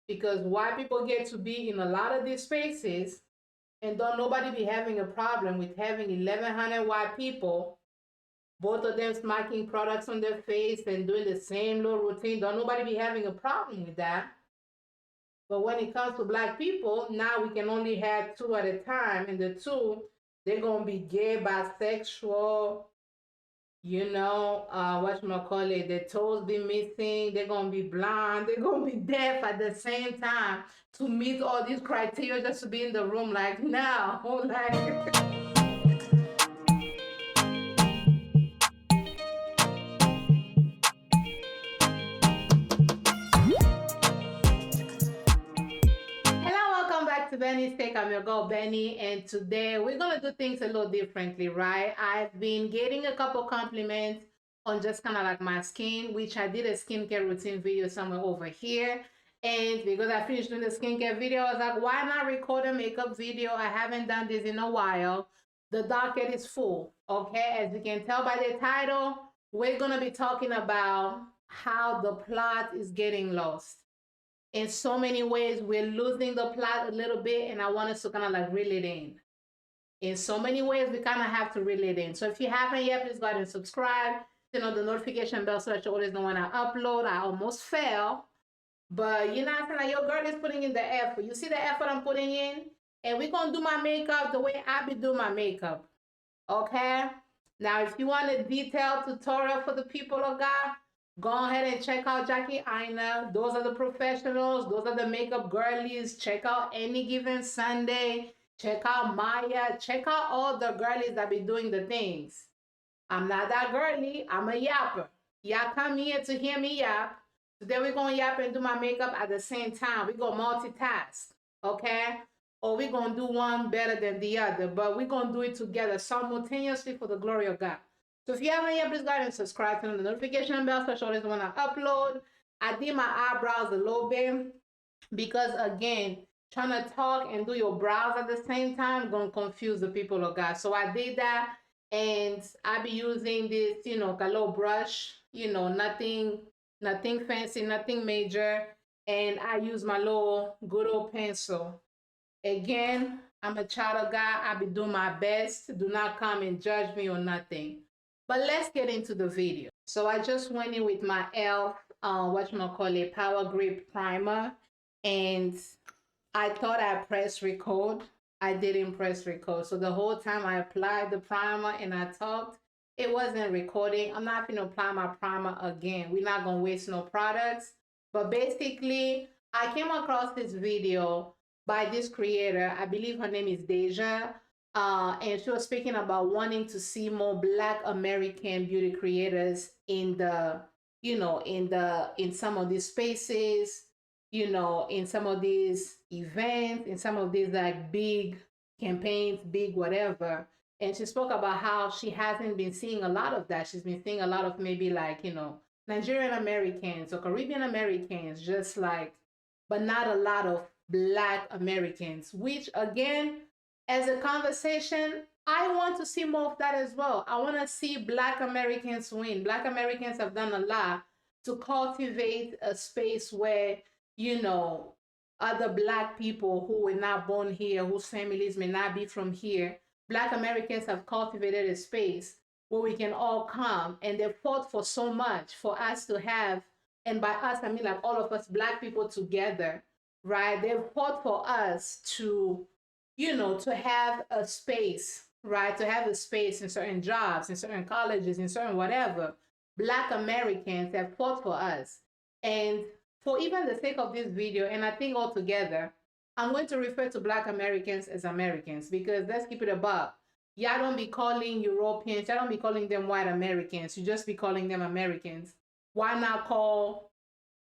because white people get to be in a lot of these spaces and don't nobody be having a problem with having 1,100 white people, both of them smacking products on their face and doing the same little routine. Don't nobody be having a problem with that. But when it comes to black people, now we can only have two at a time, and the two, they're gonna be gay, bisexual, whatchamacallit, their toes be missing, they're gonna be blind, they're gonna be deaf at the same time to meet all these criteria just to be in the room. Like, no, like. Hello, welcome back to Bennystake. I'm your girl Benny, and today we're gonna do things a little differently, right? I've been getting a couple compliments on just kind of like my skin, which I did a skincare routine video somewhere over here. And because I finished doing the skincare video, I was like, why not record a makeup video? I haven't done this in a while. The docket is full, okay? As you can tell by the title, we're gonna be talking about how the plot is getting lost. In so many ways, we're losing the plot a little bit, and I want us to kind of like reel it in so many ways. We kind of have to reel it in. So if you haven't yet, please go ahead and subscribe, turn on the notification bell so that you always know when I upload. I almost fell, but you know, I feel like your girl is putting in the effort. You see the effort I'm putting in, and we're gonna do my makeup the way I be doing my makeup, okay? Now if you want a detailed tutorial for the people of God, go ahead and check out Jackie Aina. Those are the professionals. Those are the makeup girlies. Check out Any Given Sunday. Check out Maya. Check out all the girlies that be doing the things. I'm not that girly. I'm a yapper. Y'all come here to hear me yap. Today we're going to yap and do my makeup at the same time. We're going to multitask, okay? Or we're going to do one better than the other. But we're going to do it together simultaneously for the glory of God. So if you haven't yet, please go ahead and subscribe, turn on the notification bell so you always when I upload. I did my eyebrows a little bit because, again, trying to talk and do your brows at the same time gonna confuse the people of God. So I did that, and I be using this, a little brush, nothing fancy, nothing major, and I use my little good old pencil. Again, I'm a child of God. I be doing my best. Do not come and judge me or nothing. But let's get into the video. So I just went in with my e.l.f. Power Grip Primer, and I thought I pressed record. I didn't press record. So the whole time I applied the primer and I talked, it wasn't recording. I'm not going to apply my primer again. We're not going to waste no products. But basically, I came across this video by this creator. I believe her name is Deja. And she was speaking about wanting to see more Black American beauty creators in the, in some of these spaces, in some of these events, in some of these like big campaigns, big whatever. And she spoke about how she hasn't been seeing a lot of that. She's been seeing a lot of maybe like, Nigerian Americans or Caribbean Americans, just like, but not a lot of Black Americans, which again, as a conversation, I want to see more of that as well. I want to see Black Americans win. Black Americans have done a lot to cultivate a space where, other Black people who were not born here, whose families may not be from here, Black Americans have cultivated a space where we can all come, and they fought for so much for us to have, and by us, I mean like all of us Black people together, right? They've fought for us to, to have a space, right? To have a space in certain jobs, in certain colleges, in certain whatever. Black Americans have fought for us. And for even the sake of this video, and I think altogether, I'm going to refer to Black Americans as Americans, because let's keep it above. Y'all don't be calling Europeans, y'all don't be calling them white Americans. You just be calling them Americans. Why not call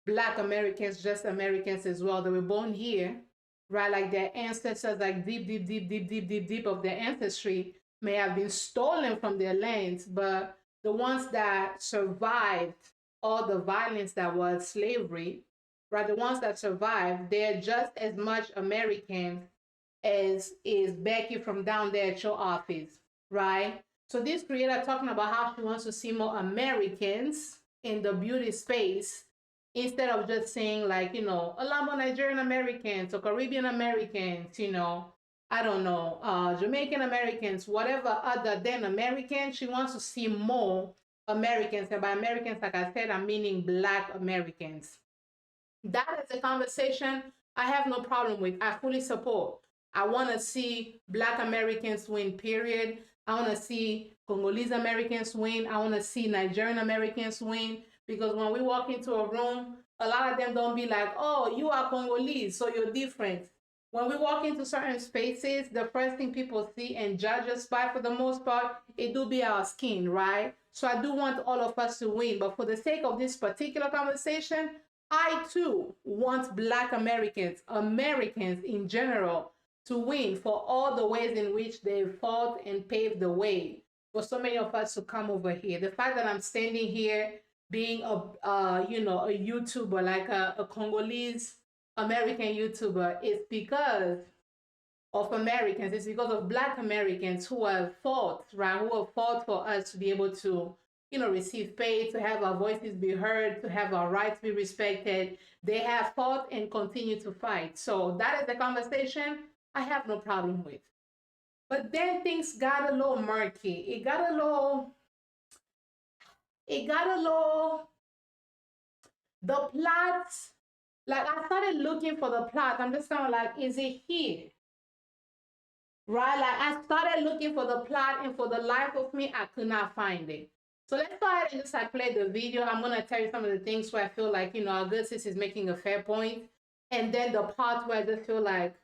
Black Americans just Americans as well? They were born here, right? Like their ancestors, like deep of their ancestry may have been stolen from their lands, but the ones that survived all the violence that was slavery, right? The ones that survived, they're just as much American as is Becky from down there at your office, right? So this creator talking about how she wants to see more Americans in the beauty space instead of just saying like, you know, a lot more Nigerian Americans or Caribbean Americans, you know, I don't know, Jamaican Americans, whatever other than Americans. She wants to see more Americans. And by Americans, like I said, I'm meaning Black Americans. That is a conversation I have no problem with. I fully support. I want to see Black Americans win, period. I want to see Congolese Americans win. I want to see Nigerian Americans win. Because when we walk into a room, a lot of them don't be like, oh, you are Congolese, so you're different. When we walk into certain spaces, the first thing people see and judge us by, for the most part, it do be our skin, right? So I do want all of us to win. But for the sake of this particular conversation, I too want Black Americans, Americans in general, to win for all the ways in which they fought and paved the way for so many of us to come over here. The fact that I'm standing here being a you know, a YouTuber, like a Congolese American YouTuber, is because of Americans. It's because of Black Americans who have fought, right? Who have fought for us to be able to, you know, receive pay, to have our voices be heard, to have our rights be respected. They have fought and continue to fight. So that is the conversation I have no problem with. But then things got a little murky. It got a little, the plot, like I started looking for the plot. I'm just kind of like, is it here? Right? Like I started looking for the plot, and for the life of me, I could not find it. So let's go ahead and just like play the video. I'm gonna tell you some of the things where I feel like, you know, our good sis is making a fair point, and then the part where I just feel like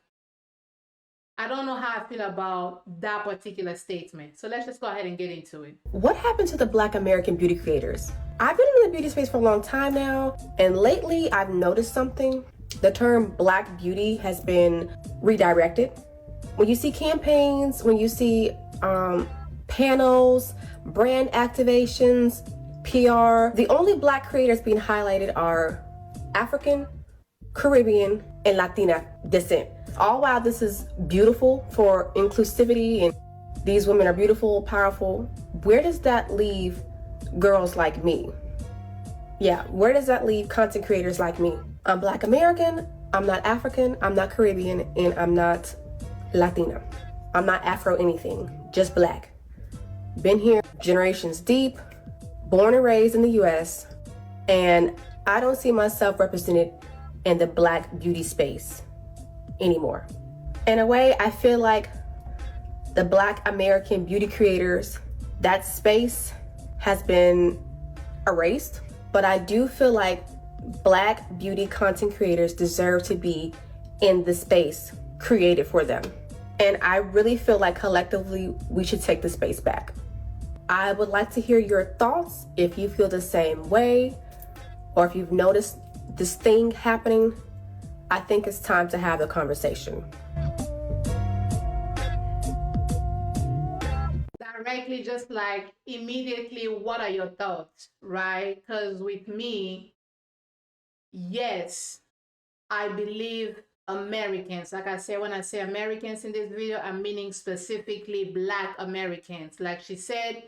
I don't know how I feel about that particular statement. So let's just go ahead and get into it. What happened to the Black American beauty creators? I've been in the beauty space for a long time now, and lately I've noticed something. The term Black beauty has been redirected. When you see campaigns, when you see panels, brand activations, PR, the only Black creators being highlighted are African, Caribbean, and Latina descent. All while this is beautiful for inclusivity and these women are beautiful, powerful, where does that leave girls like me? Yeah, where does that leave content creators like me? I'm Black American, I'm not African, I'm not Caribbean, and I'm not Latina. I'm not Afro anything, just Black. Been here generations deep, born and raised in the US, and I don't see myself represented in the Black beauty space anymore. In a way, I feel like the Black American beauty creators, that space has been erased, but I do feel like Black beauty content creators deserve to be in the space created for them. And I really feel like collectively we should take the space back. I would like to hear your thoughts if you feel the same way, or if you've noticed this thing happening. I think it's time to have the conversation. Directly, just like immediately, what are your thoughts, right? Because with me, yes, I believe Americans, like I said, when I say Americans in this video, I'm meaning specifically Black Americans. Like she said,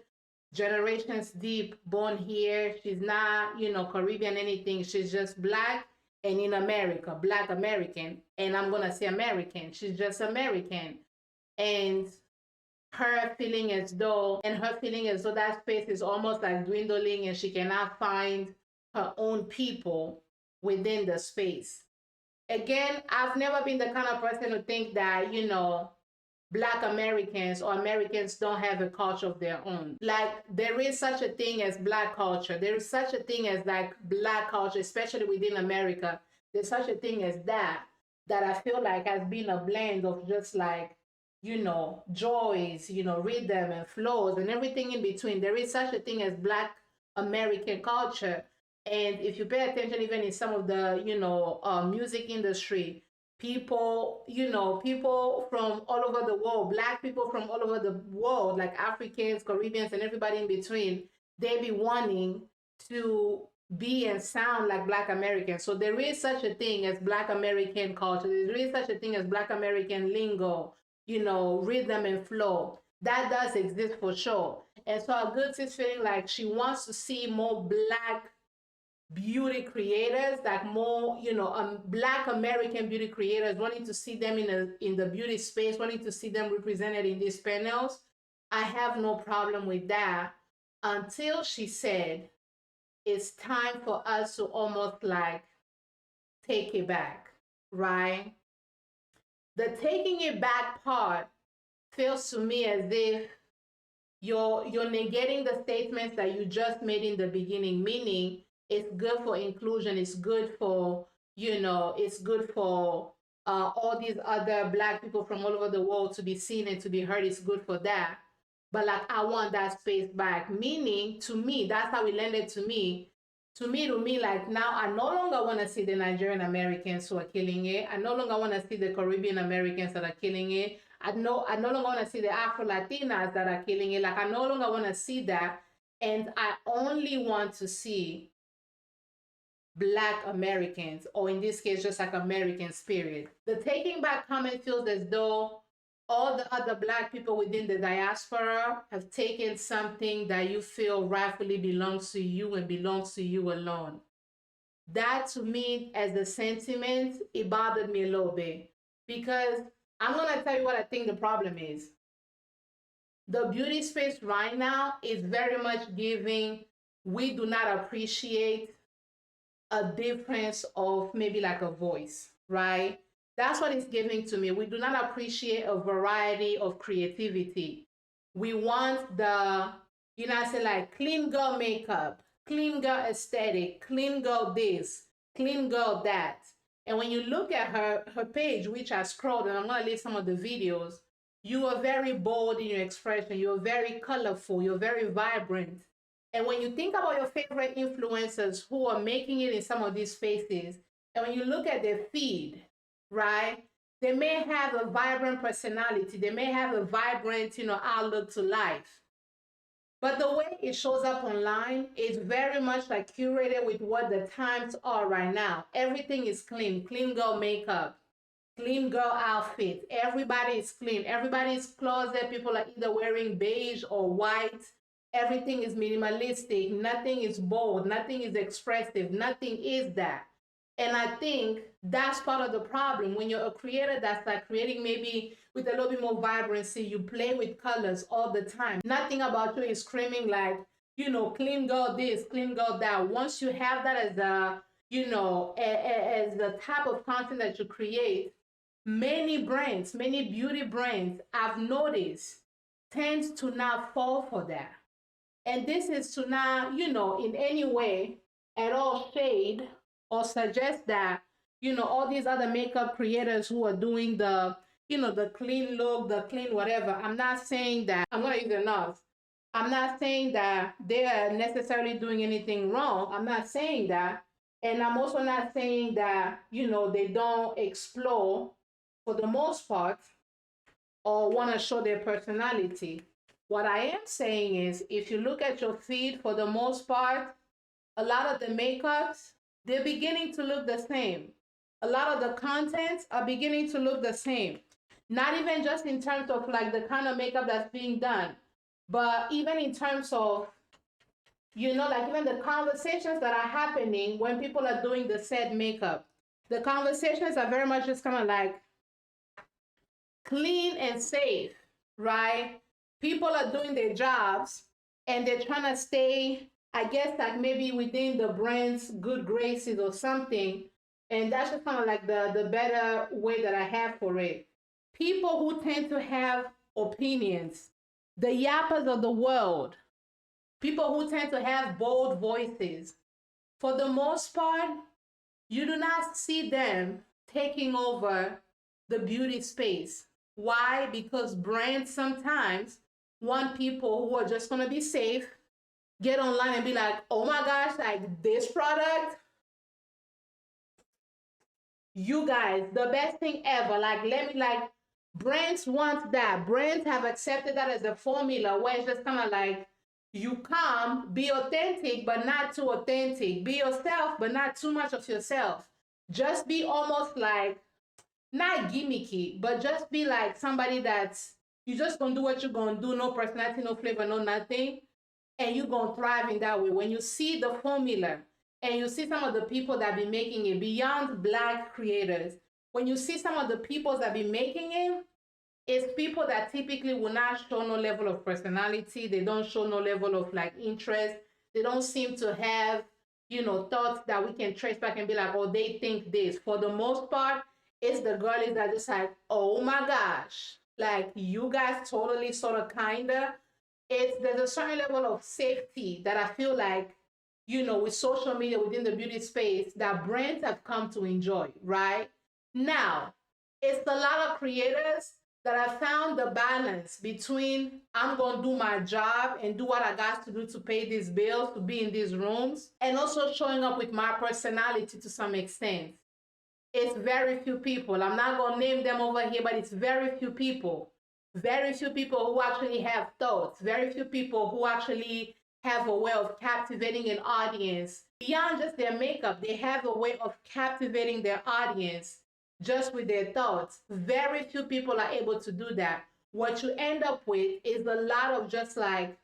generations deep, born here. She's not, you know, Caribbean, anything. She's just Black and in America, Black American. And I'm going to say American. She's just American. And her feeling as though that space is almost like dwindling and she cannot find her own people within the space. Again, I've never been the kind of person to think that, you know, Black Americans or Americans don't have a culture of their own. Like, there is such a thing as Black culture. There is such a thing as like Black culture, especially within America. There's such a thing as that I feel like has been a blend of just like, you know, joys, you know, rhythm and flows and everything in between. There is such a thing as Black American culture. And if you pay attention, even in some of the, you know, music industry, people, you know, people from all over the world, Black people from all over the world, like Africans, Caribbeans, and everybody in between, they be wanting to be and sound like Black Americans. So there is such a thing as Black American culture. There is such a thing as Black American lingo, you know, rhythm and flow. That does exist for sure. And so our good sis feeling like she wants to see more Black beauty creators, like more, Black American beauty creators, wanting to see them in the beauty space, wanting to see them represented in these panels. I have no problem with that until she said it's time for us to almost like take it back, right? The taking it back part feels to me as if you're negating the statements that you just made in the beginning, meaning it's good for inclusion, it's good for, it's good for all these other Black people from all over the world to be seen and to be heard. It's good for that. But like, I want that space back. Meaning, to me, that's how it landed to me. To me, like, now I no longer want to see the Nigerian Americans who are killing it. I no longer want to see the Caribbean Americans that are killing it. I no longer want to see the Afro Latinas that are killing it. Like, I no longer want to see that. And I only want to see Black Americans, or in this case, just like Americans, period. The taking back comment feels as though all the other Black people within the diaspora have taken something that you feel rightfully belongs to you and belongs to you alone. That, to me, as a sentiment, it bothered me a little bit, because I'm going to tell you what I think the problem is. The beauty space right now is very much giving, we do not appreciate a difference of maybe like a voice, right? That's what it's giving to me. We do not appreciate a variety of creativity. We want the, I say like clean girl makeup, clean girl aesthetic, clean girl this, clean girl that. And when you look at her page, which I scrolled, and I'm going to leave some of the videos, you are very bold in your expression. You're very colorful. You're very vibrant. And when you think about your favorite influencers who are making it in some of these spaces, and when you look at their feed, right, they may have a vibrant personality. They may have a vibrant, outlook to life. But the way it shows up online is very much like curated with what the times are right now. Everything is clean, clean girl makeup, clean girl outfit. Everybody is clean. Everybody's closet. People are either wearing beige or white. Everything is minimalistic. Nothing is bold. Nothing is expressive. Nothing is that. And I think that's part of the problem. When you're a creator that's like creating maybe with a little bit more vibrancy, you play with colors all the time. Nothing about you is screaming like, clean girl this, clean girl that. Once you have that as a, as the type of content that you create, many brands, many beauty brands, I've noticed, tends to not fall for that. And this is to not, in any way at all shade or suggest that, all these other makeup creators who are doing the, the clean look, the clean whatever. I'm not saying that, I'm going to use enough. I'm not saying that they are necessarily doing anything wrong. I'm not saying that. And I'm also not saying that, they don't explore for the most part or want to show their personality. What I am saying is, if you look at your feed, for the most part, a lot of the makeups, they're beginning to look the same. A lot of the contents are beginning to look the same. Not even just in terms of like the kind of makeup that's being done, but even in terms of, like even the conversations that are happening when people are doing the said makeup. The conversations are very much just kind of like clean and safe, right? People are doing their jobs and they're trying to stay, I guess, like maybe within the brand's good graces or something. And that's just kind of like the better way that I have for it. People who tend to have opinions, the yappers of the world, people who tend to have bold voices, for the most part, you do not see them taking over the beauty space. Why? Because brands sometimes want people who are just going to be safe, get online and be like, oh my gosh, like this product, you guys, the best thing ever. Like, brands want that. Brands have accepted that as a formula where it's just kind of like, you come, be authentic, but not too authentic. Be yourself, but not too much of yourself. Just be almost like, not gimmicky, but just be like somebody that's, you just gonna do what you're gonna do, no personality, no flavor, no nothing, and you're gonna thrive in that way. When you see the formula, and you see some of the people that be making it beyond Black creators. When you see some of the people that be making it, it's people that typically will not show no level of personality. They don't show no level of like interest. They don't seem to have, thoughts that we can trace back and be like, oh, they think this. For the most part, it's the girlies that just like, oh my gosh, like you guys totally sort of kinda. There's a certain level of safety that I feel like, with social media within the beauty space that brands have come to enjoy, right? Now, it's a lot of creators that I found the balance between I'm going to do my job and do what I got to do to pay these bills, to be in these rooms, and also showing up with my personality to some extent. It's very few people. I'm not going to name them over here, but it's very few people. Very few people who actually have thoughts. Very few people who actually have a way of captivating an audience. Beyond just their makeup, they have a way of captivating their audience just with their thoughts. Very few people are able to do that. What you end up with is a lot of just like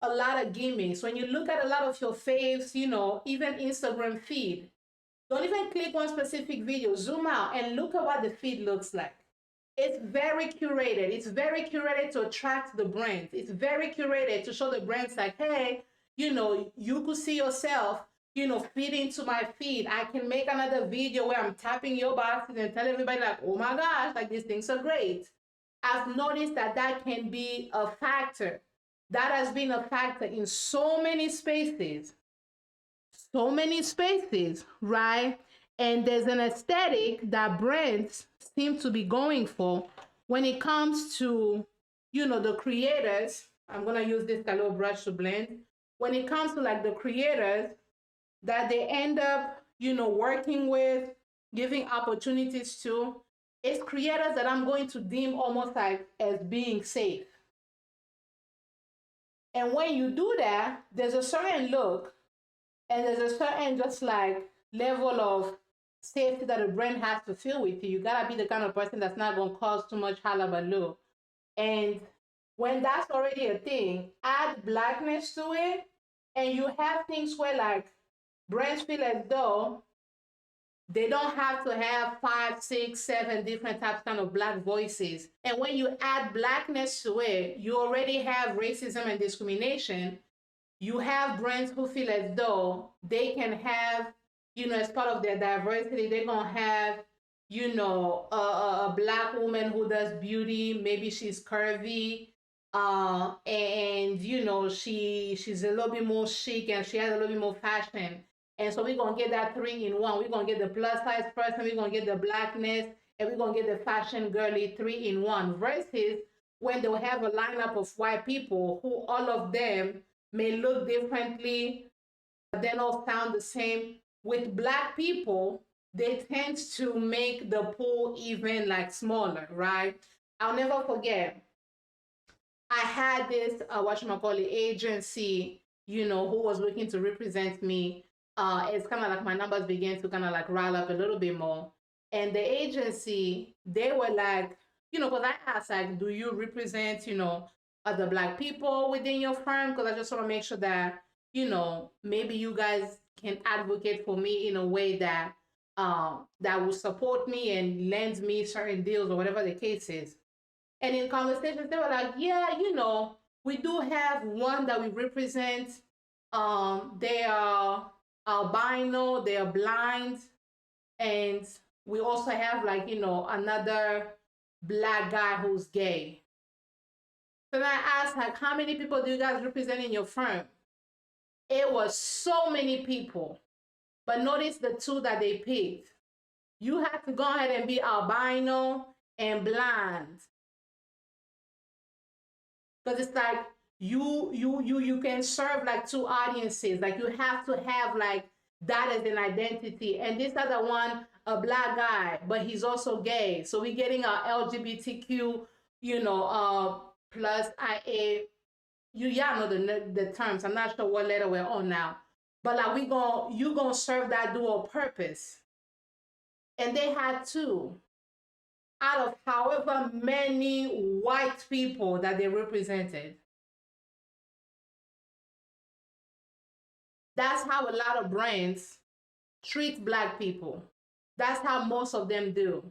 a lot of gimmicks. When you look at a lot of your faves, even Instagram feed, don't even click on specific video. Zoom out and look at what the feed looks like. It's very curated. It's very curated to attract the brands. It's very curated to show the brands like, hey, you could see yourself, feed into my feed. I can make another video where I'm tapping your boxes and tell everybody like, oh my gosh, like these things are great. I've noticed that that can be a factor. That has been a factor in so many spaces, right? And there's an aesthetic that brands seem to be going for when it comes to, the creators. I'm going to use this little brush to blend. When it comes to like the creators that they end up, working with, giving opportunities to, it's creators that I'm going to deem almost like as being safe. And when you do that, there's a certain look and there's a certain just like level of safety that a brand has to feel with you. You gotta be the kind of person that's not gonna cause too much hullabaloo. And when that's already a thing, add Blackness to it, and you have things where like brands feel as though they don't have to have 5, 6, 7 different types kind of Black voices. And when you add Blackness to it, you already have racism and discrimination. You have brands who feel as though they can have, as part of their diversity, they're going to have, a Black woman who does beauty. Maybe she's curvy. And, she's a little bit more chic and she has a little bit more fashion. And so we're going to get that 3-in-1. We're going to get the plus size person. We're going to get the Blackness. And we're going to get the fashion girly 3-in-1. Versus when they'll have a lineup of white people who all of them may look differently, but then all sound the same. With Black people, they tend to make the pool even like smaller, right? I'll never forget. I had this agency, who was looking to represent me. It's kind of like my numbers began to kind of like rile up a little bit more. And the agency, they were like, because I asked, like, do you represent, other Black people within your firm? Because I just want to make sure that, maybe you guys can advocate for me in a way that that will support me and lend me certain deals or whatever the case is. And in conversations, they were like, yeah, we do have one that we represent. They are albino, they are blind, and we also have like, another Black guy who's gay. So then I asked, like, how many people do you guys represent in your firm? It was so many people. But notice the 2 that they picked. You have to go ahead and be albino and blind. Because it's like you can serve like 2 audiences. Like you have to have like that as an identity. And this other one, a Black guy, but he's also gay. So we're getting our LGBTQ, plus IA. Y'all know the terms. I'm not sure what letter we're on now. But like you gonna serve that dual purpose. And they had 2 out of however many white people that they represented. That's how a lot of brands treat Black people. That's how most of them do,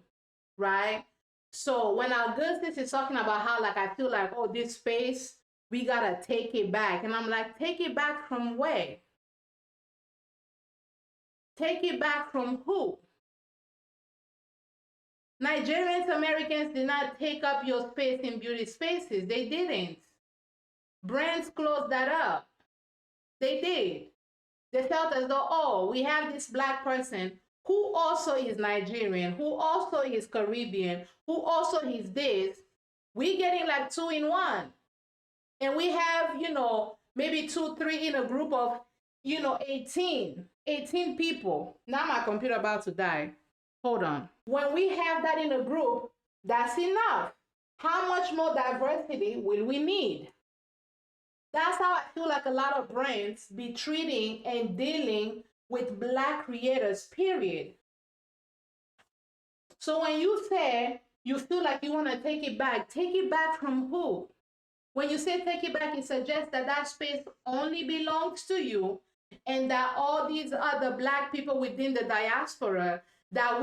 right? So when Augustus is talking about how, like, I feel like, oh, this space, we gotta take it back. And I'm like, take it back from where? Take it back from who? Nigerians, Americans did not take up your space in beauty spaces. They didn't. Brands closed that up. They did. They felt as though, oh, we have this Black person who also is Nigerian, who also is Caribbean, who also is this. We getting like 2 in 1. And we have, maybe 2, 3 in a group of, 18 people. Now my computer about to die. Hold on. When we have that in a group, that's enough. How much more diversity will we need? That's how I feel like a lot of brands be treating and dealing with Black creators, period. So when you say you feel like you want to take it back from who? When you say take it back, it suggests that that space only belongs to you, and that all these other Black people within the diaspora, that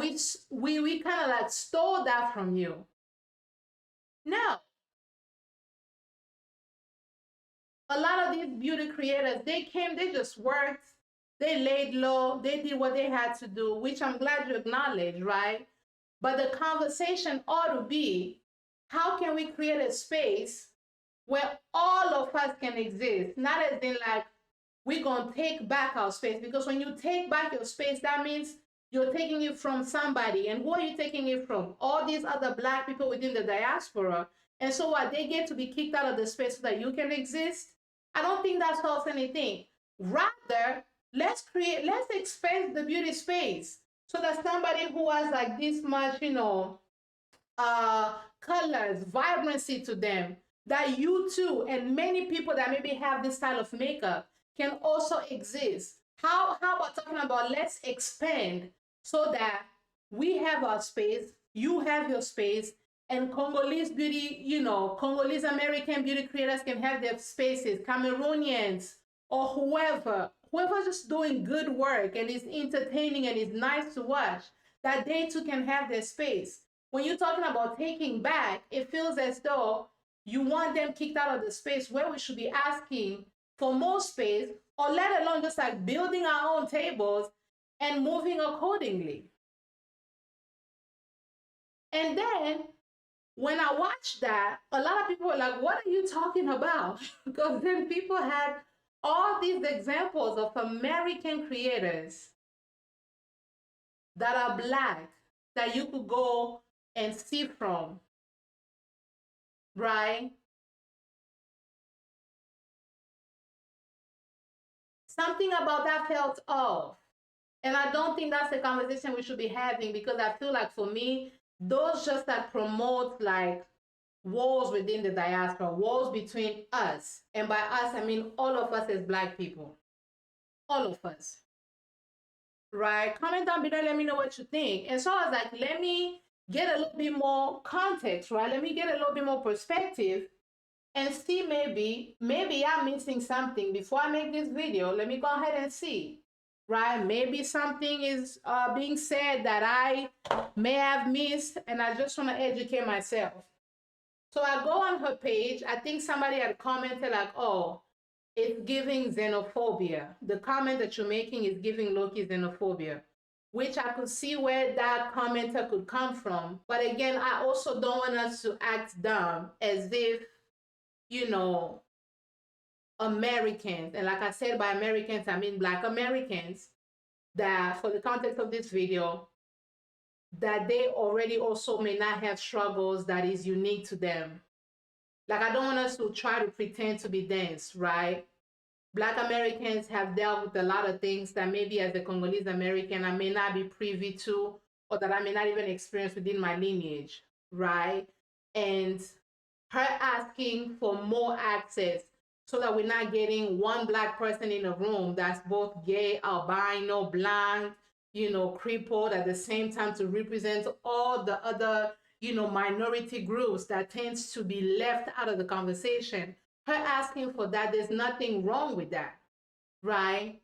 we kind of like stole that from you. No. A lot of these beauty creators, they came, they just worked, they laid low, they did what they had to do, which I'm glad you acknowledge, right? But the conversation ought to be, how can we create a space where all of us can exist? Not as in like, we're going to take back our space. Because when you take back your space, that means you're taking it from somebody. And who are you taking it from? All these other Black people within the diaspora. And so what, they get to be kicked out of the space so that you can exist? I don't think that solves anything. Rather, let's expand the beauty space so that somebody who has like this much, colors, vibrancy to them, that you too, and many people that maybe have this style of makeup can also exist. How about talking about, let's expand so that we have our space, you have your space, and Congolese beauty, Congolese American beauty creators can have their spaces, Cameroonians or whoever's just doing good work and is entertaining and is nice to watch, that they too can have their space. When you're talking about taking back, it feels as though you want them kicked out of the space where we should be asking for more space, or let alone just like building our own tables and moving accordingly. And then when I watched that, a lot of people were like, what are you talking about? Because then people had all these examples of American creators that are Black that you could go and see from, right? Something about that felt off. And I don't think that's a conversation we should be having, because I feel like for me, those just like promote like wars within the diaspora, wars between us. And by us, I mean all of us as Black people. All of us. Right? Comment down below, let me know what you think. And so I was like, let me get a little bit more context, right? Let me get a little bit more perspective and see, maybe I'm missing something. Before I make this video, let me go ahead and see, right? Maybe something is being said that I may have missed, and I just want to educate myself. So I go on her page. I think somebody had commented like, oh, it's giving xenophobia. The comment that you're making is giving Loki xenophobia, which I could see where that commenter could come from. But again, I also don't want us to act dumb as if, Americans, and like I said, by Americans, I mean Black Americans, that for the context of this video, that they already also may not have struggles that is unique to them. Like, I don't want us to try to pretend to be dense, right? Black Americans have dealt with a lot of things that maybe as a Congolese American, I may not be privy to, or that I may not even experience within my lineage, right? And her asking for more access so that we're not getting one Black person in a room that's both gay, albino, blind, crippled at the same time, to represent all the other, minority groups that tends to be left out of the conversation. Her asking for that, there's nothing wrong with that, right?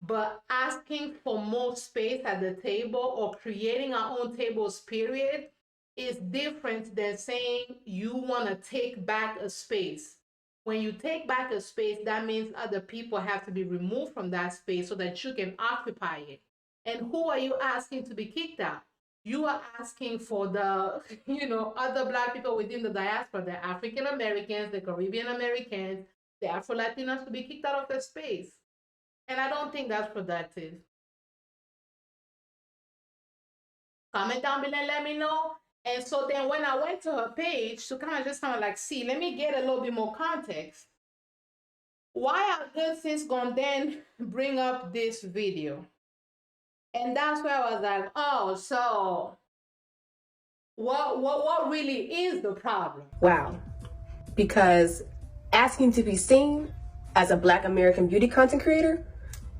but asking for more space at the table or creating our own tables, period, is different than saying you want to take back a space. When you take back a space, that means other people have to be removed from that space so that you can occupy it. And who are you asking to be kicked out? You are asking for the, other Black people within the diaspora, the African Americans, the Caribbean Americans, the Afro Latinos to be kicked out of the space. And I don't think that's productive. Comment down below and let me know. And so then when I went to her page to kind of like see, let me get a little bit more context. Why are good sis gonna then bring up this video? And that's where I was like, oh, so what really is the problem? Wow. Because asking to be seen as a Black American beauty content creator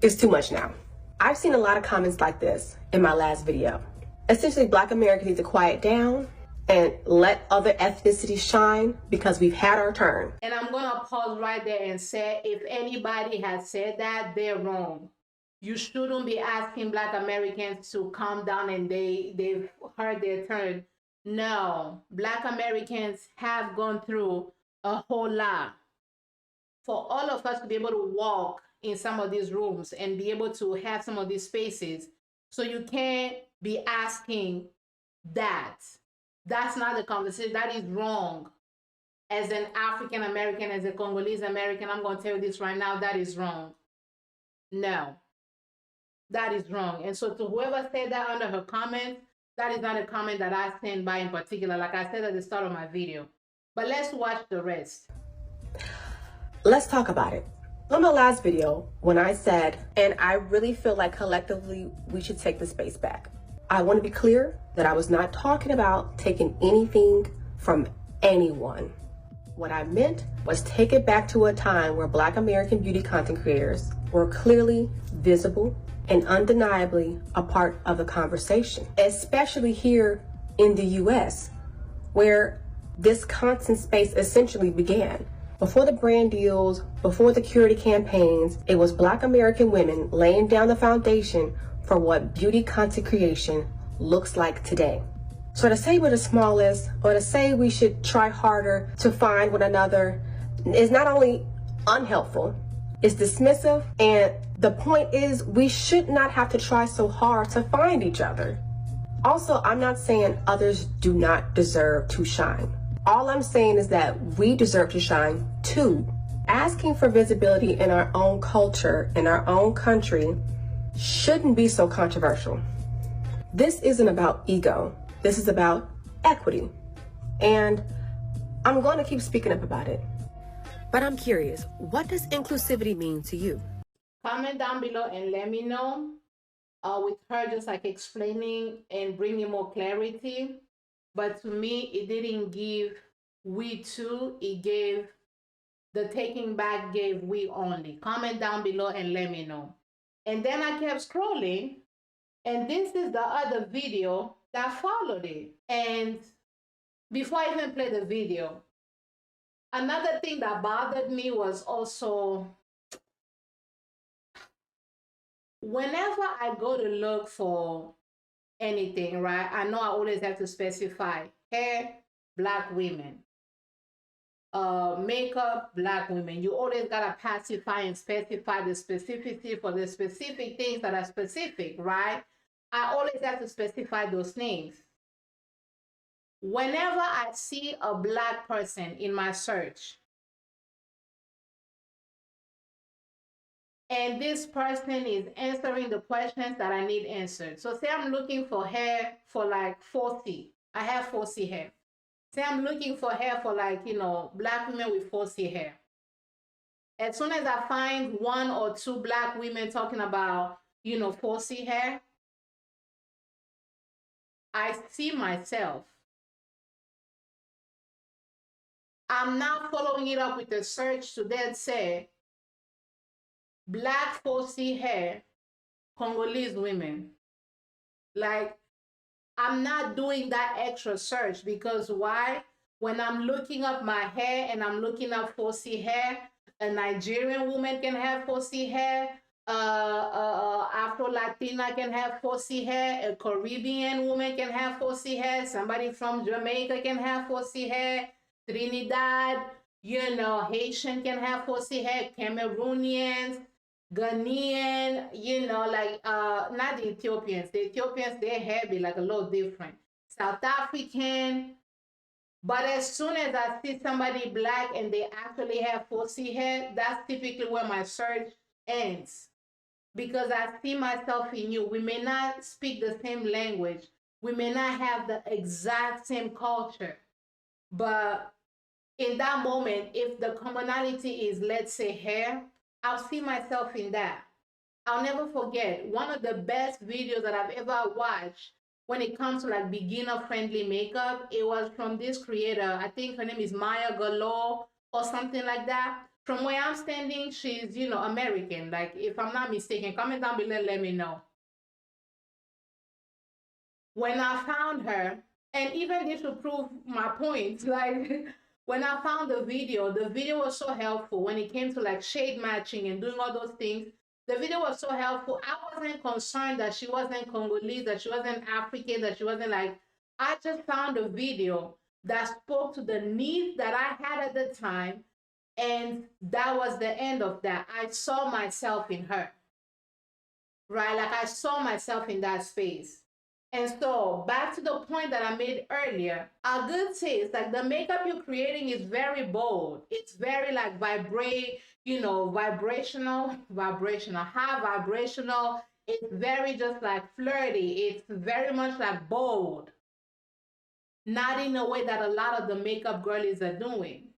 is too much now. I've seen a lot of comments like this in my last video. Essentially, Black Americans need to quiet down and let other ethnicities shine because we've had our turn. And I'm gonna pause right there and say, if anybody has said that, they're wrong. You shouldn't be asking Black Americans to calm down and they've heard their turn. No, Black Americans have gone through a whole lot. For all of us to be able to walk in some of these rooms and be able to have some of these spaces, so you can't be asking that. That's not the conversation. That is wrong. As an African American, as a Congolese American, I'm going to tell you this right now, that is wrong. No, that is wrong. And so to whoever said that under her comment, that is not a comment that I stand by in particular, like I said at the start of my video. But let's watch the rest. Let's talk about it. On my last video, when I said, and I really feel like collectively we should take the space back, I want to be clear that I was not talking about taking anything from anyone. What I meant was take it back to a time where Black American beauty content creators were clearly visible and undeniably a part of the conversation, especially here in the US, where this content space essentially began. Before the brand deals, before the curated campaigns, it was Black American women laying down the foundation for what beauty content creation looks like today. So to say we're the smallest, or to say we should try harder to find one another, is not only unhelpful, it's dismissive, and the point is we should not have to try so hard to find each other. Also, I'm not saying others do not deserve to shine. All I'm saying is that we deserve to shine too. Asking for visibility in our own culture, in our own country, shouldn't be so controversial. This isn't about ego. This is about equity. And I'm going to keep speaking up about it. But I'm curious, what does inclusivity mean to you? Comment down below and let me know. With her just like explaining and bringing more clarity. But to me, it didn't give we too, it gave the taking back, gave we only. Comment down below and let me know. And then I kept scrolling, and this is the other video that followed it. And before I even play the video, another thing that bothered me was also, whenever I go to look for anything, right, I know I always have to specify hair, Black women, makeup, Black women. You always gotta pacify and specify the specificity for the specific things that are specific, right? I always have to specify those names. Whenever I see a Black person in my search, and this person is answering the questions that I need answered. So say I'm looking for hair for like 4C. I have 4C hair. Say I'm looking for hair for like, Black women with 4C hair. As soon as I find one or two Black women talking about, 4C hair, I see myself. I'm now following it up with a search to then say, Black 4C hair, Congolese women. Like, I'm not doing that extra search because why? When I'm looking up my hair and I'm looking up 4C hair, a Nigerian woman can have 4C hair, Afro-Latina can have 4C hair, a Caribbean woman can have 4C hair, somebody from Jamaica can have 4C hair, Trinidad, Haitian can have 4C hair, Cameroonians, Ghanaian, not the Ethiopians. The Ethiopians, their hair be like a little different. South African, but as soon as I see somebody black and they actually have 4C hair, that's typically where my search ends because I see myself in you. We may not speak the same language, we may not have the exact same culture, but in that moment, if the commonality is, let's say, hair, I'll see myself in that. I'll never forget one of the best videos that I've ever watched when it comes to like beginner friendly makeup. It was from this creator. I think her name is Maya Galore or something like that. From where I'm standing, she's, American. Like, if I'm not mistaken, comment down below, let me know. When I found her, and even this will prove my point, like, when I found the video was so helpful when it came to like shade matching and doing all those things. The video was so helpful. I wasn't concerned that she wasn't Congolese, that she wasn't African, that she wasn't like, I just found a video that spoke to the needs that I had at the time. And that was the end of that. I saw myself in her, right? Like I saw myself in that space. And so back to the point that I made earlier, a good taste, like the makeup you're creating is very bold. It's very like vibrational, high vibrational. It's very just like flirty. It's very much like bold. Not in a way that a lot of the makeup girlies are doing.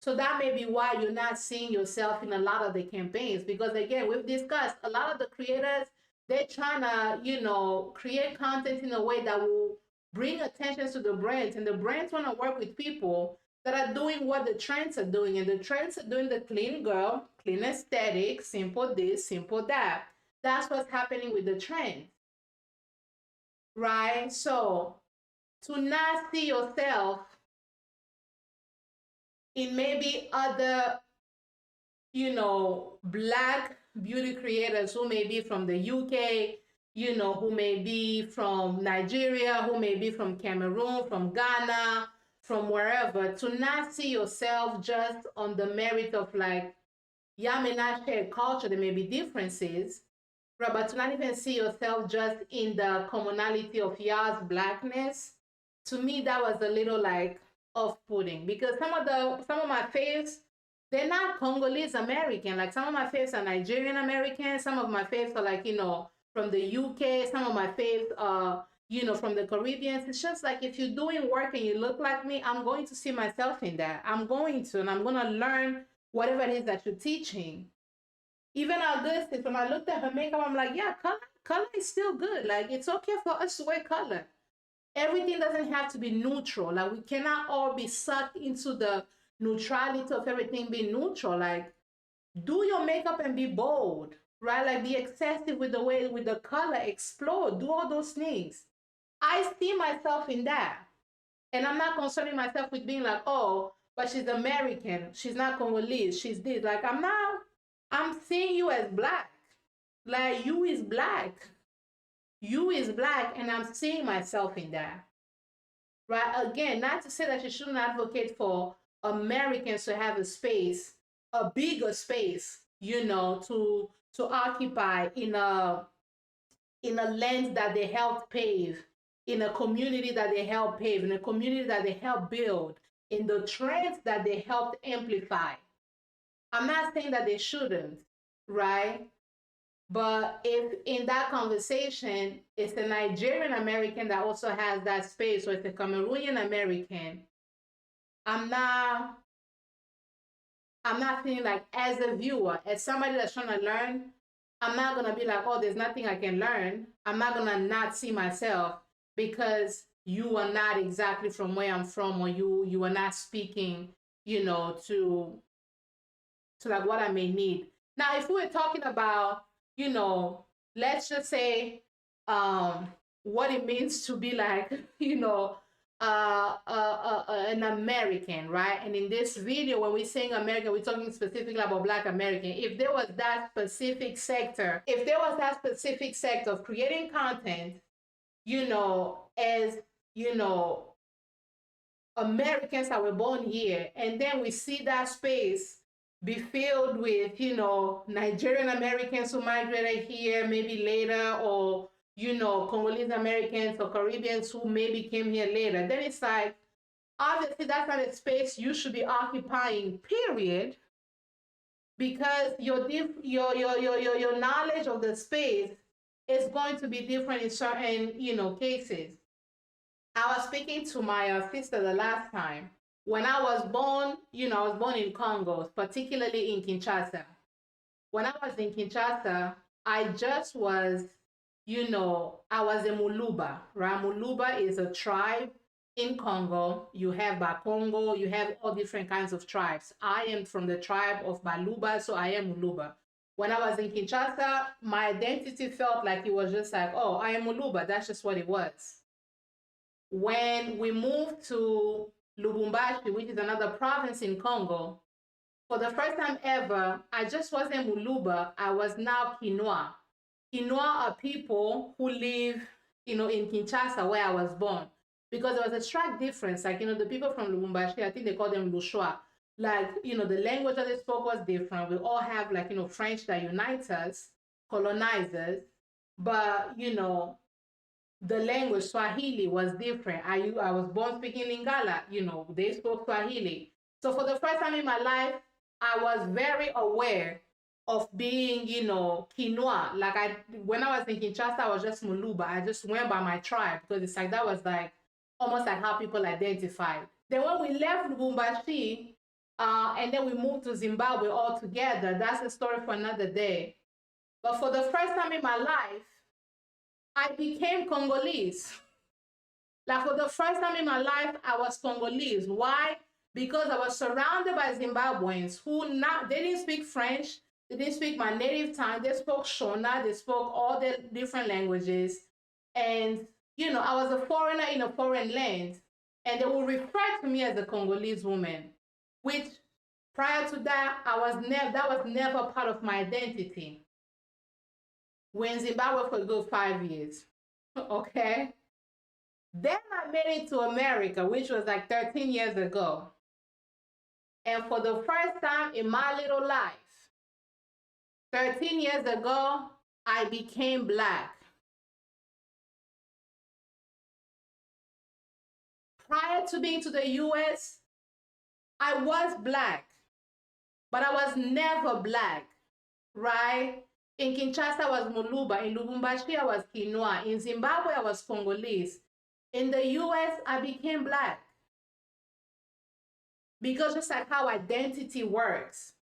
So that may be why you're not seeing yourself in a lot of the campaigns. Because again, we've discussed a lot of the creators, they're trying to, create content in a way that will bring attention to the brands. And the brands want to work with people that are doing what the trends are doing. And the trends are doing the clean girl, clean aesthetic, simple this, simple that. That's what's happening with the trends, right? So to not see yourself in maybe other black beauty creators who may be from the UK, who may be from Nigeria, who may be from Cameroon, from Ghana, from wherever, to not see yourself just on the merit of like, y'all may not share culture, there may be differences, right? But to not even see yourself just in the commonality of y'all's blackness, to me, that was a little like off-putting because some of my faves, they're not Congolese American. Like some of my faves are Nigerian American. Some of my faves are like, from the UK. Some of my faves are, from the Caribbean. It's just like if you're doing work and you look like me, I'm going to see myself in that. I'm going to, and I'm going to learn whatever it is that you're teaching. Even Augustus, when I looked at her makeup, I'm like, yeah, color is still good. Like it's okay for us to wear color. Everything doesn't have to be neutral. Like we cannot all be sucked into the neutrality of everything being neutral. Like do your makeup and be bold, right? Like be excessive with the color, explode, do all those things. I see myself in that. And I'm not concerning myself with being like, oh, but she's American, she's not Congolese, she's this. Like I'm seeing you as black. Like you is black. You is black, and I'm seeing myself in that. Right? Again, not to say that you shouldn't advocate for Americans to have a space, a bigger space, to occupy in a lens that they helped pave, in a community that they helped pave, in a community that they helped build, in the trends that they helped amplify. I'm not saying that they shouldn't, right? But if in that conversation, it's a Nigerian American that also has that space, or it's a Cameroonian American, I'm not feeling like, as a viewer, as somebody that's trying to learn, I'm not gonna be like, oh, there's nothing I can learn. I'm not gonna not see myself because you are not exactly from where I'm from, or you are not speaking, to like what I may need. Now, if we were talking about, let's just say, what it means to be like, an American, right? And in this video, when we're saying American, we're talking specifically about Black American. If there was that specific sector, of creating content, as Americans that were born here, and then we see that space be filled with, Nigerian Americans who migrated here maybe later, or Congolese Americans or Caribbeans who maybe came here later, then it's like, obviously that's not a space you should be occupying, period, because your knowledge of the space is going to be different in certain cases. I was speaking to my sister the last time. When I was born, I was born in Congo, particularly in Kinshasa. When I was in Kinshasa, I just was, I was a Muluba, right? Muluba is a tribe in Congo. You have Bakongo, you have all different kinds of tribes. I am from the tribe of Baluba, so I am Muluba. When I was in Kinshasa, my identity felt like it was just like, oh, I am Muluba. That's just what it was. When we moved to Lubumbashi, which is another province in Congo, for the first time ever, I just wasn't Muluba, I was now Quinoa. Quinoa are people who live, in Kinshasa, where I was born. Because there was a stark difference. Like, the people from Lubumbashi, I think they call them Lushwa. Like, the language that they spoke was different. We all have, like, French that unites us, colonizers. But, the language Swahili was different. I was born speaking Lingala, they spoke Swahili. So for the first time in my life, I was very aware of being, Quinoa. Like when I was in Kinshasa, I was just Muluba. I just went by my tribe because it's like, that was like almost like how people identified. Then when we left Lubumbashi, and then we moved to Zimbabwe all together, that's a story for another day. But for the first time in my life, I became Congolese. Like for the first time in my life, I was Congolese. Why? Because I was surrounded by Zimbabweans who they didn't speak French. They didn't speak my native tongue. They spoke Shona. They spoke all the different languages. And, I was a foreigner in a foreign land. And they would refer to me as a Congolese woman, which prior to that, that was never part of my identity. We're in Zimbabwe for a good 5 years. Okay. Then I made it to America, which was like 13 years ago. And for the first time in my little life, 13 years ago, I became Black. Prior to being to the US, I was Black, but I was never Black, right? In Kinshasa, I was Muluba. In Lubumbashi, I was Quinoa. In Zimbabwe, I was Congolese. In the US, I became Black. Because just like how identity works.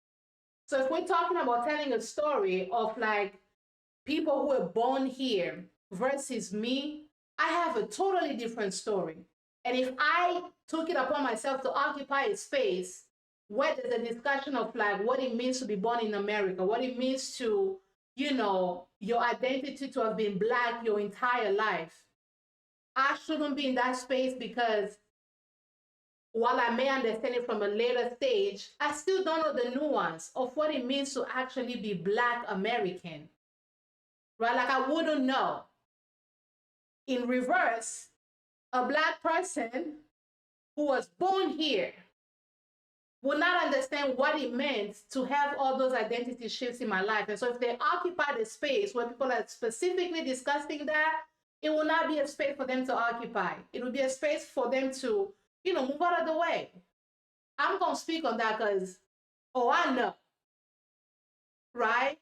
So if we're talking about telling a story of like people who were born here versus me, I have a totally different story. And if I took it upon myself to occupy a space where there's a discussion of like what it means to be born in America, what it means to, your identity to have been Black your entire life, I shouldn't be in that space because while I may understand it from a later stage, I still don't know the nuance of what it means to actually be Black American, right? Like I wouldn't know. In reverse, a Black person who was born here would not understand what it meant to have all those identity shifts in my life. And so if they occupy the space where people are specifically discussing that, it will not be a space for them to occupy. It will be a space for them to, move out of the way. I'm going to speak on that because, I know, right?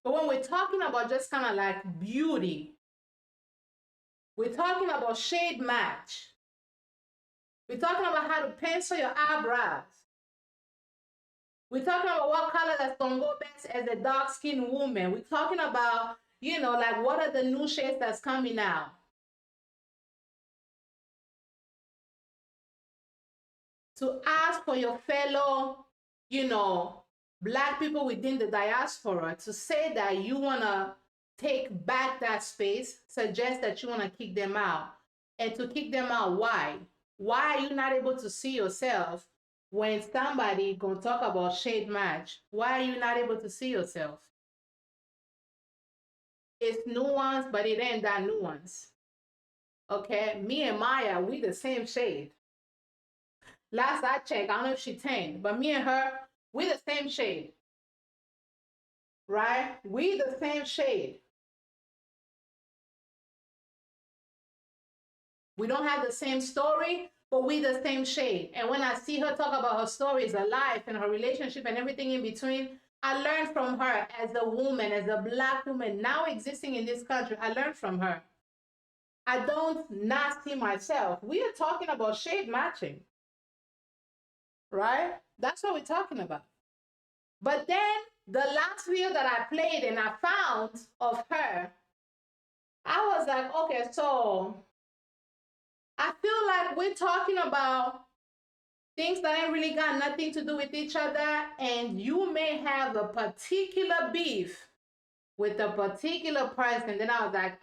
But when we're talking about just kind of like beauty, we're talking about shade match. We're talking about how to pencil your eyebrows. We're talking about what color that's going to go best as a dark-skinned woman. We're talking about, like what are the new shades that's coming out. To ask for your fellow, Black people within the diaspora to say that you want to take back that space suggests that you want to kick them out. And to kick them out, why? Why are you not able to see yourself when somebody gonna talk about shade match? Why are you not able to see yourself? It's nuance, but it ain't that nuance. Okay, me and Maya, we the same shade. Last I checked, I don't know if she 10, but me and her, we the same shade. Right? We the same shade. We don't have the same story, but we the same shade. And when I see her talk about her stories, her life and her relationship and everything in between, I learned from her as a woman, as a Black woman now existing in this country. I learned from her. I don't not see myself. We are talking about shade matching, right? That's what we're talking about. But then the last video that I played and I found of her, I was like, okay, so I feel like we're talking about things that ain't really got nothing to do with each other, and you may have a particular beef with a particular person. Then I was like,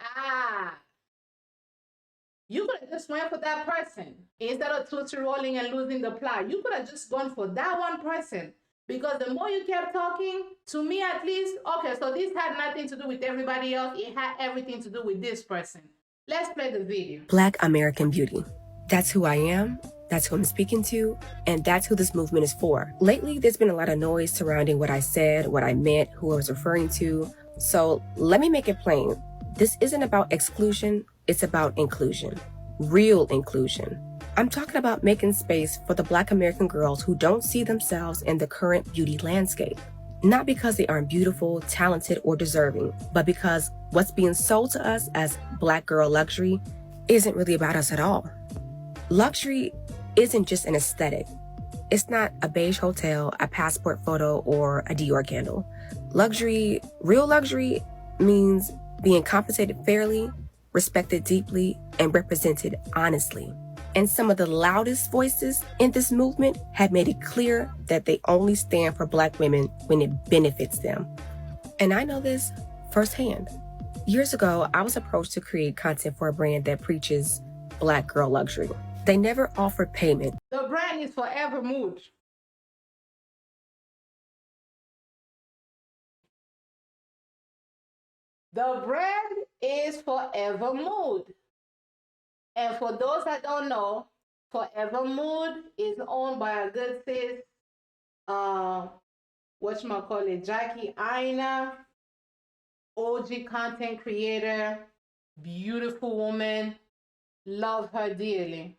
you could have just went for that person instead of tootsie rolling and losing the plot. You could have just gone for that one person, because the more you kept talking, to me at least, okay, so this had nothing to do with everybody else. It had everything to do with this person. Let's play the video. Black American beauty. That's who I am. That's who I'm speaking to, and that's who this movement is for. Lately, there's been a lot of noise surrounding what I said, what I meant, who I was referring to. So let me make it plain. This isn't about exclusion, it's about inclusion. Real inclusion. I'm talking about making space for the Black American girls who don't see themselves in the current beauty landscape. Not because they aren't beautiful, talented, or deserving, but because what's being sold to us as Black girl luxury isn't really about us at all. Luxury isn't just an aesthetic. It's not a beige hotel, a passport photo, or a Dior candle. Luxury, real luxury, means being compensated fairly, respected deeply, and represented honestly. And some of the loudest voices in this movement have made it clear that they only stand for Black women when it benefits them. And I know this firsthand. Years ago, I was approached to create content for a brand that preaches Black girl luxury. They never offered payment. The brand is Forever Mood. The brand is Forever Mood. And for those that don't know, Forever Mood is owned by a good sis, whatchamacallit, Jackie Aina, OG content creator, beautiful woman, love her dearly.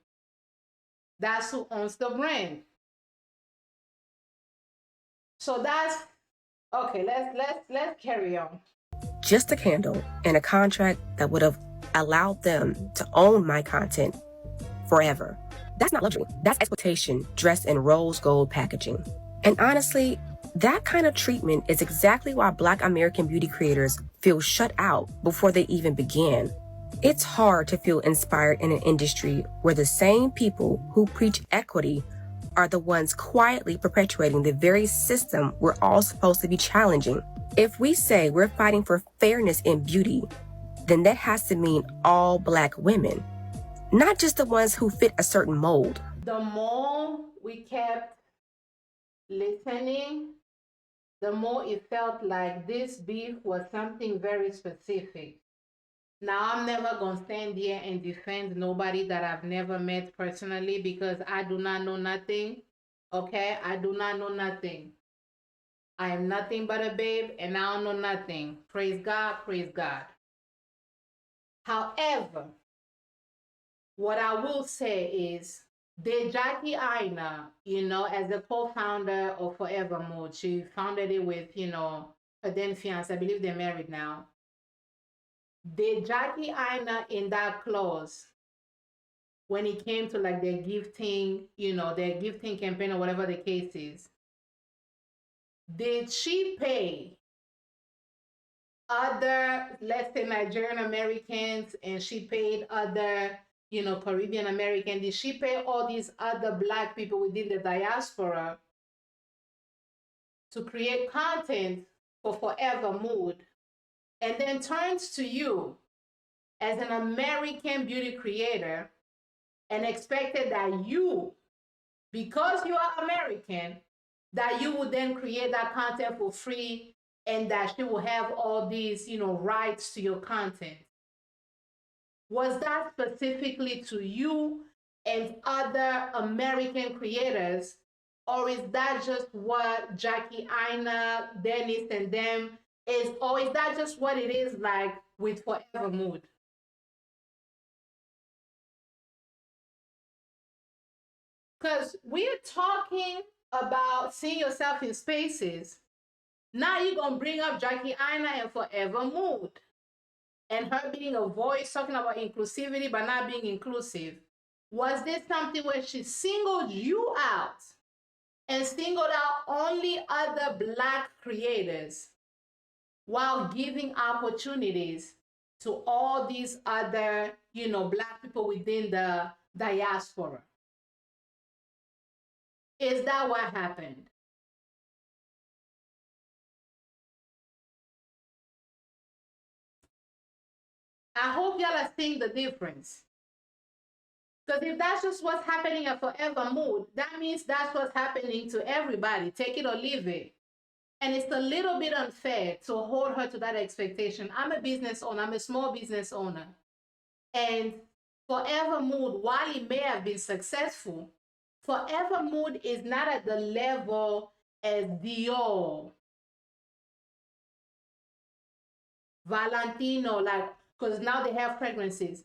That's who owns the brand. So that's okay. Let's carry on. Just a candle and a contract that would have allowed them to own my content forever. That's not luxury. That's exploitation dressed in rose gold packaging. And honestly, that kind of treatment is exactly why Black American beauty creators feel shut out before they even begin. It's hard to feel inspired in an industry where the same people who preach equity are the ones quietly perpetuating the very system we're all supposed to be challenging. If we say we're fighting for fairness in beauty, then that has to mean all Black women, not just the ones who fit a certain mold. The more we kept listening, the more it felt like this beef was something very specific. Now, I'm never going to stand here and defend nobody that I've never met personally, because I do not know nothing. Okay? I do not know nothing. I am nothing but a babe, and I don't know nothing. Praise God, praise God. However, what I will say is, did Jackie Aina, as a co-founder of Forever Mood, she founded it with, her then fiance, I believe they're married now. Did Jackie Aina in that clause, when it came to like their gifting, their gifting campaign or whatever the case is, did she pay other, let's say, Nigerian Americans, and she paid other, Caribbean American, did she pay all these other Black people within the diaspora to create content for Forever Mood and then turns to you as an American beauty creator and expected that you, because you are American, that you would then create that content for free and that she will have all these, rights to your content. Was that specifically to you and other American creators, or is that just what Jackie Aina, Dennis, and them is, or is that just what it is like with Forever Mood? Because we're talking about seeing yourself in spaces. Now you're going to bring up Jackie Aina and Forever Mood and her being a voice talking about inclusivity but not being inclusive. Was this something where she singled you out and singled out only other Black creators while giving opportunities to all these other, Black people within the diaspora? Is that what happened? I hope y'all are seeing the difference. Because if that's just what's happening at Forever Mood, that means that's what's happening to everybody. Take it or leave it. And it's a little bit unfair to hold her to that expectation. I'm a business owner. I'm a small business owner. And Forever Mood, while it may have been successful, Forever Mood is not at the level as Dior, Valentino, like, because now they have fragrances.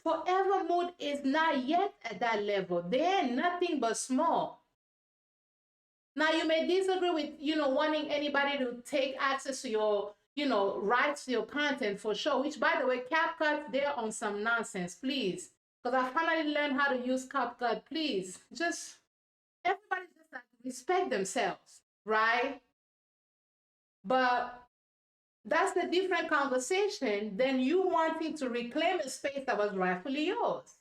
Forever Mood is not yet at that level. They're nothing but small. Now, you may disagree with, wanting anybody to take access to your, rights to your content for sure, which, by the way, CapCut, they're on some nonsense, please. Because I finally learned how to use CapCut, please. Just, everybody just like respect themselves, right? But that's a different conversation than you wanting to reclaim a space that was rightfully yours.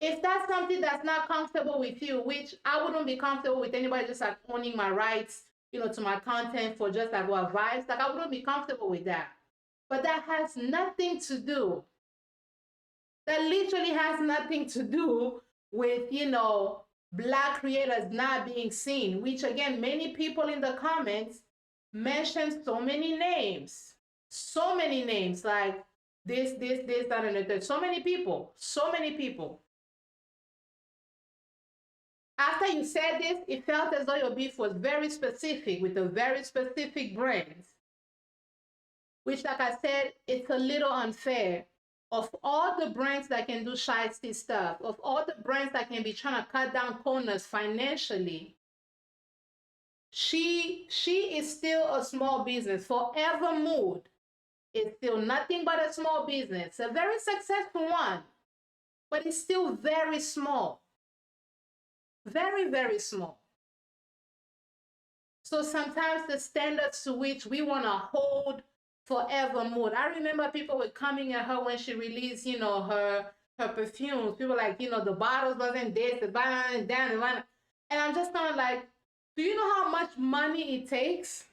If that's something that's not comfortable with you, which I wouldn't be comfortable with anybody just like owning my rights, to my content for just like what vibes, like I wouldn't be comfortable with that. But that has nothing to do. That literally has nothing to do with, Black creators not being seen, which again, many people in the comments mentioned so many names, like this, that, and the third. So many people. After you said this, it felt as though your beef was very specific with a very specific brand, which, like I said, it's a little unfair. Of all the brands that can do shiesty stuff, of all the brands that can be trying to cut down corners financially, she is still a small business. Forever Mood is still nothing but a small business, a very successful one, but it's still very small. Very, very small. So sometimes the standards to which we want to hold Forever Mood. I remember people were coming at her when she released, her perfumes. People were like, the bottles wasn't this, the bottle and down, and I'm just kind of like, do you know how much money it takes?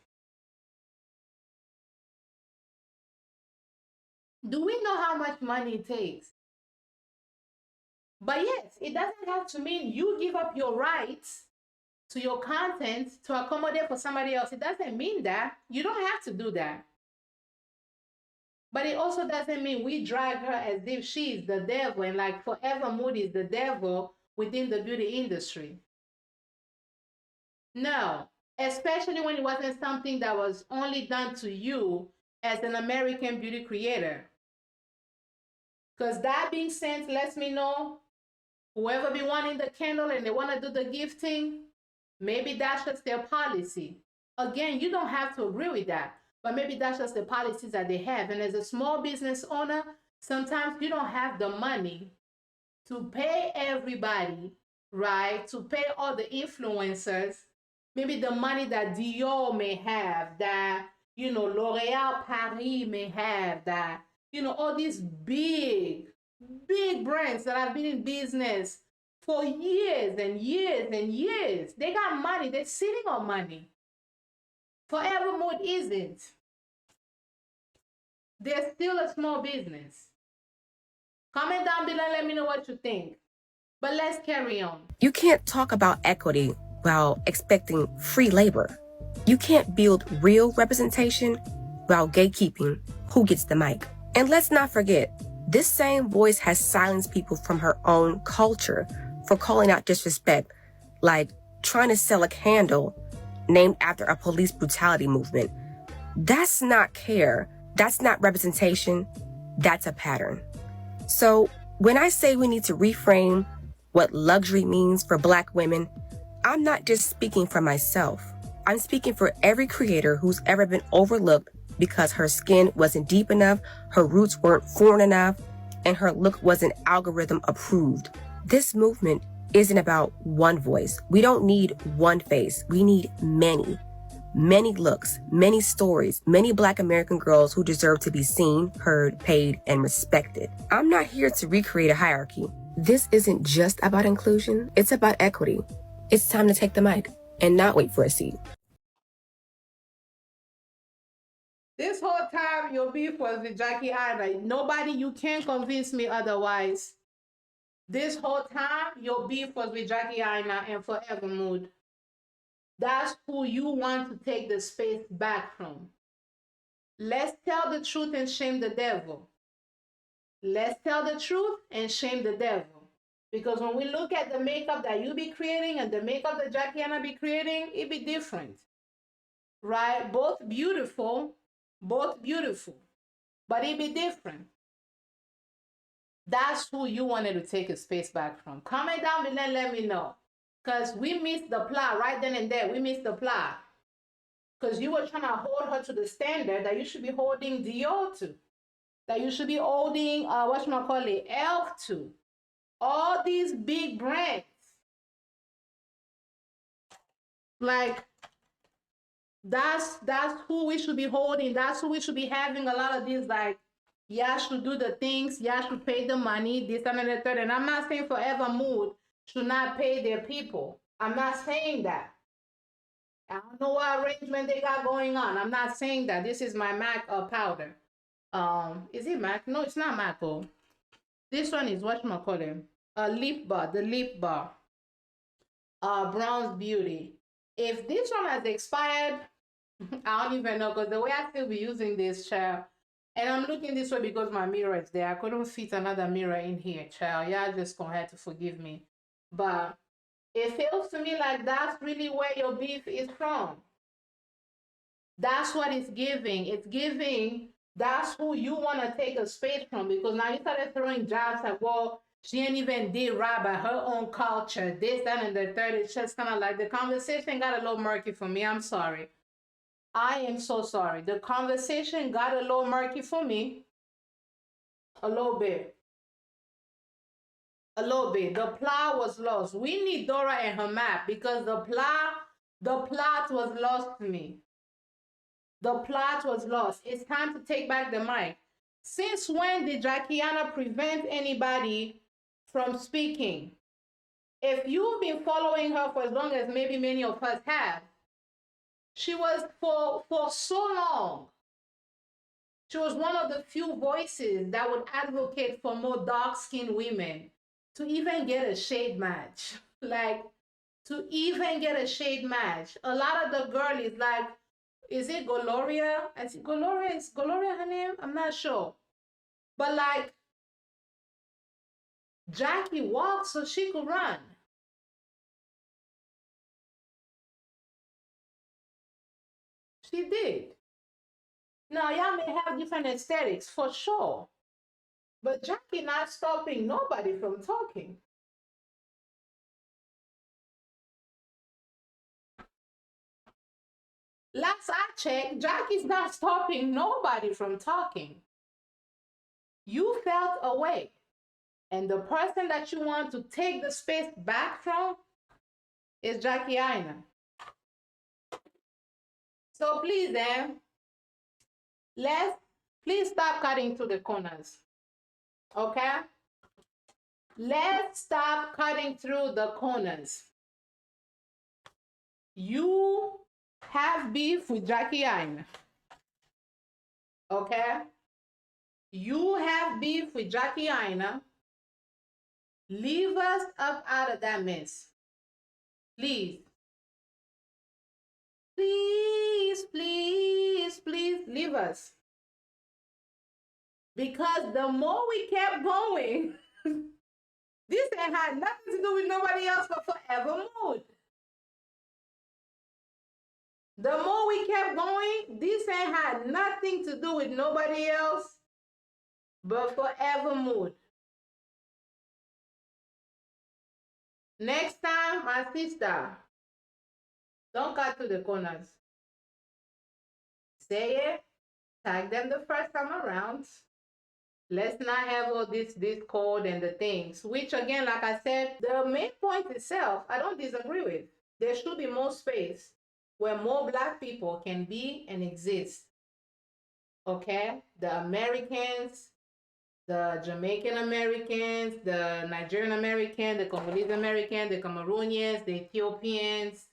Do we know how much money it takes? But yes, it doesn't have to mean you give up your rights to your content to accommodate for somebody else. It doesn't mean that. You don't have to do that. But it also doesn't mean we drag her as if she's the devil and like Forever Mood is the devil within the beauty industry. No, especially when it wasn't something that was only done to you as an American beauty creator. Because that being said lets me know whoever be wanting the candle and they want to do the gifting, maybe that's just their policy. Again, you don't have to agree with that, but maybe that's just the policies that they have. And as a small business owner, sometimes you don't have the money to pay everybody, right? To pay all the influencers, maybe the money that Dior may have, that, L'Oréal Paris may have, that, all these big brands that have been in business for years and years and years. They got money. They're sitting on money. Forever Mood isn't. They're still a small business. Comment down below and let me know what you think. But let's carry on. You can't talk about equity while expecting free labor. You can't build real representation while gatekeeping who gets the mic. And let's not forget, this same voice has silenced people from her own culture for calling out disrespect, like trying to sell a candle named after a police brutality movement. That's not care. That's not representation. That's a pattern. So when I say we need to reframe what luxury means for Black women, I'm not just speaking for myself. I'm speaking for every creator who's ever been overlooked because her skin wasn't deep enough, her roots weren't foreign enough, and her look wasn't algorithm approved. This movement isn't about one voice. We don't need one face. We need many. Many looks, many stories, many Black American girls who deserve to be seen, heard, paid, and respected. I'm not here to recreate a hierarchy. This isn't just about inclusion, it's about equity. It's time to take the mic and not wait for a seat. This whole time, your beef was with Jackie Aina. Nobody, you can't convince me otherwise. This whole time, your beef was with Jackie Aina and Forever Mood. That's who you want to take the space back from. Let's tell the truth and shame the devil. Let's tell the truth and shame the devil. Because when we look at the makeup that you be creating and the makeup that Jackie Aina be creating, it be different. Right? Both beautiful, but it be different. That's who you wanted to take a space back from. Comment down below and let me know. Because we missed the plot right then and there. We missed the plot. Because you were trying to hold her to the standard that you should be holding Dior to. That you should be holding, Elf to. All these big brands. Like, that's who we should be holding. That's who we should be having a lot of these, like, y'all should do the things, y'all should pay the money, this and the third. And I'm not saying Forever Mood should not pay their people. I'm not saying that. I don't know what arrangement they got going on. I'm not saying that. This is my MAC powder. Is it MAC? No, it's not MAC. Oh. This one is whatchamacallit? Lip bar, the lip bar. Bronze Beauty. If this one has expired, I don't even know, because the way I still be using this, child. And I'm looking this way because my mirror is there. I couldn't fit another mirror in here, child. Y'all just gonna have to forgive me. But it feels to me like that's really where your beef is from. That's what it's giving. It's giving, that's who you want to take a space from, because now you started throwing jabs like, well, she ain't even did right by her own culture, this, that, and the third. It's just kind of like the conversation got a little murky for me. I'm sorry. I am so sorry. The conversation got a little murky for me. A little bit. A little bit. The plot was lost. We need Dora and her map, because the plot was lost to me. The plot was lost. It's time to take back the mic. Since when did Jackie Aina prevent anybody from speaking? If you've been following her for as long as maybe many of us have, she was for so long. She was one of the few voices that would advocate for more dark-skinned women to even get a shade match. Like, to even get a shade match. A lot of the girlies, like, is it Gloria? Is Gloria her name? I'm not sure. But like, Jackie walked so she could run. She did. Now, y'all may have different aesthetics, for sure. But Jackie not stopping nobody from talking. Last I checked, Jackie's not stopping nobody from talking. You felt away. And the person that you want to take the space back from is Jackie Aina. So please, please stop cutting through the corners. Okay? Let's stop cutting through the corners. You have beef with Jackie Aina. Okay? You have beef with Jackie Aina. Leave us up out of that mess. Please. Please, please, please leave us. Because the more we kept going, this ain't had nothing to do with nobody else but Forever Mood. The more we kept going, this ain't had nothing to do with nobody else but Forever Mood. Next time, my sister, don't cut to the corners. Say it, tag them the first time around. Let's not have all this discord and the things, which again, like I said, the main point itself, I don't disagree with. There should be more space where more Black people can be and exist. Okay? The Americans, the Jamaican Americans, the Nigerian American, the Congolese American, the Cameroonians, the Ethiopians,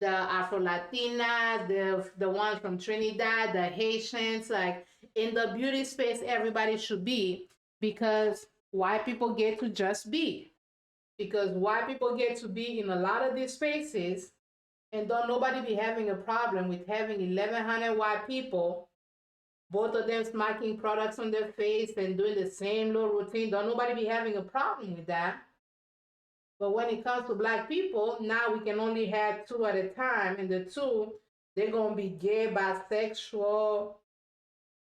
the Afro-Latinas, the ones from Trinidad, the Haitians, like in the beauty space, everybody should be, because white people get to just be. Because white people get to be in a lot of these spaces, and don't nobody be having a problem with having 1,100 white people, both of them smacking products on their face and doing the same little routine. Don't nobody be having a problem with that. But when it comes to Black people, now we can only have 2 at a time, and the 2, they're gonna be gay, bisexual,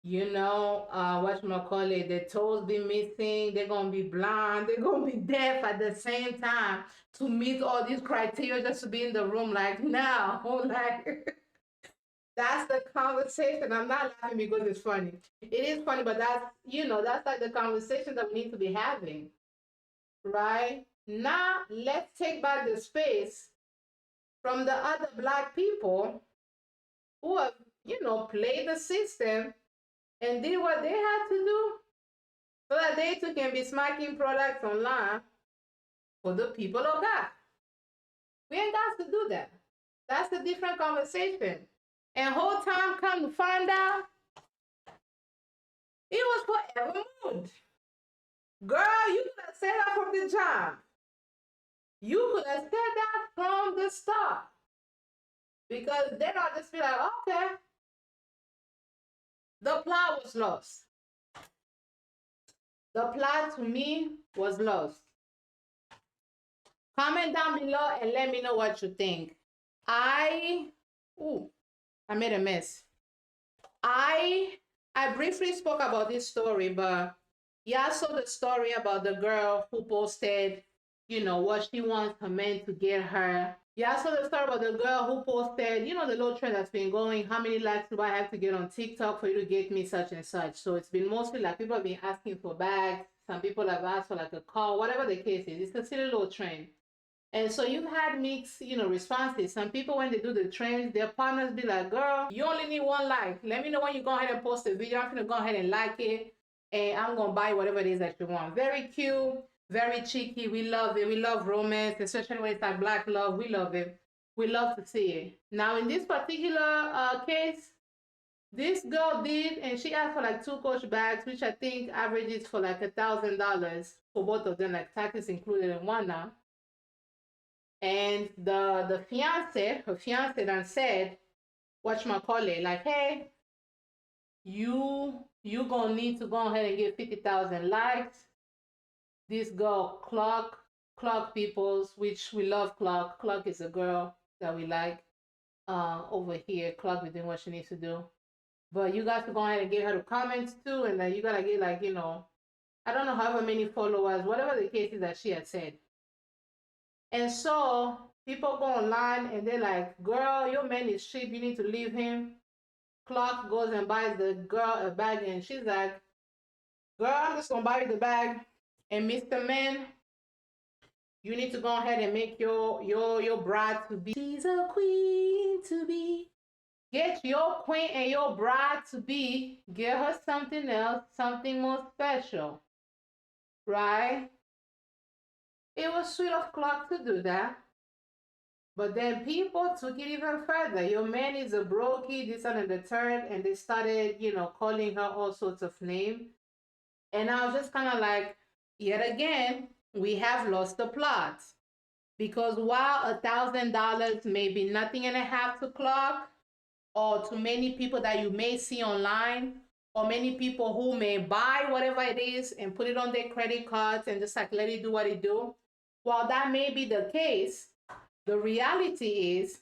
you know, whatchamacallit, their toes be missing, they're gonna be blind, they're gonna be deaf at the same time to meet all these criteria just to be in the room. Like, now, like, that's the conversation. I'm not laughing because it's funny. It is funny, but that's, you know, that's like the conversation that we need to be having, right? Now, let's take back the space from the other Black people who have, you know, played the system and did what they had to do so that they too can be smacking products online for the people of God. We ain't got to do that. That's a different conversation. And whole time come to find out, it was Forever Mood. Girl, you could have said that from the jump. You could have said that from the start. Because then I'll just be like, okay. The plot was lost. The plot to me was lost. Comment down below and let me know what you think. I made a mess. I briefly spoke about this story, but yeah, I saw the story about the girl who posted, you know, what she wants her man to get her. Yeah, I saw the story about the girl who posted, you know, the little trend that's been going, how many likes do I have to get on TikTok for you to get me such and such? So it's been mostly like people have been asking for bags. Some people have asked for like a car, whatever the case is. It's a silly little trend. And so you've had mixed, you know, responses. Some people, when they do the trends, their partners be like, girl, you only need 1 like. Let me know when you go ahead and post a video. I'm going to go ahead and like it. And I'm going to buy whatever it is that you want. Very cute, very cheeky. We love it. We love romance, especially when it's like Black love. We love it. We love to see it. Now, in this particular case, this girl did, and she asked for like 2 Coach bags, which I think averages for like $1,000 for both of them, like taxes included in one now. And the fiance, her fiance done said, whatchamacallit, like, hey, you gonna need to go ahead and get 50,000 likes. This girl, Clock Peoples, which we love Clock. Clock is a girl that we like over here. Clock is doing what she needs to do. But you guys to go ahead and get her to comments too, and then you gotta get like, you know, I don't know however many followers, whatever the case is that she had said. And so people go online and they're like, girl, your man is cheap, you need to leave him. Clock goes and buys the girl a bag and she's like, girl, I'm just gonna buy you the bag. And Mr. Man, you need to go ahead and make your bride to be. She's a queen to be. Get your queen and your bride to be. Get her something else, something more special. Right? It was sweet of Clock to do that. But then people took it even further. Your man is a brokey, this and the third, and they started, calling her all sorts of names. And I was just kind of like, yet again, we have lost the plot. Because while $1,000 may be nothing and a half to clock, or to many people that you may see online, or many people who may buy whatever it is and put it on their credit cards and just like let it do what it do, while that may be the case, the reality is,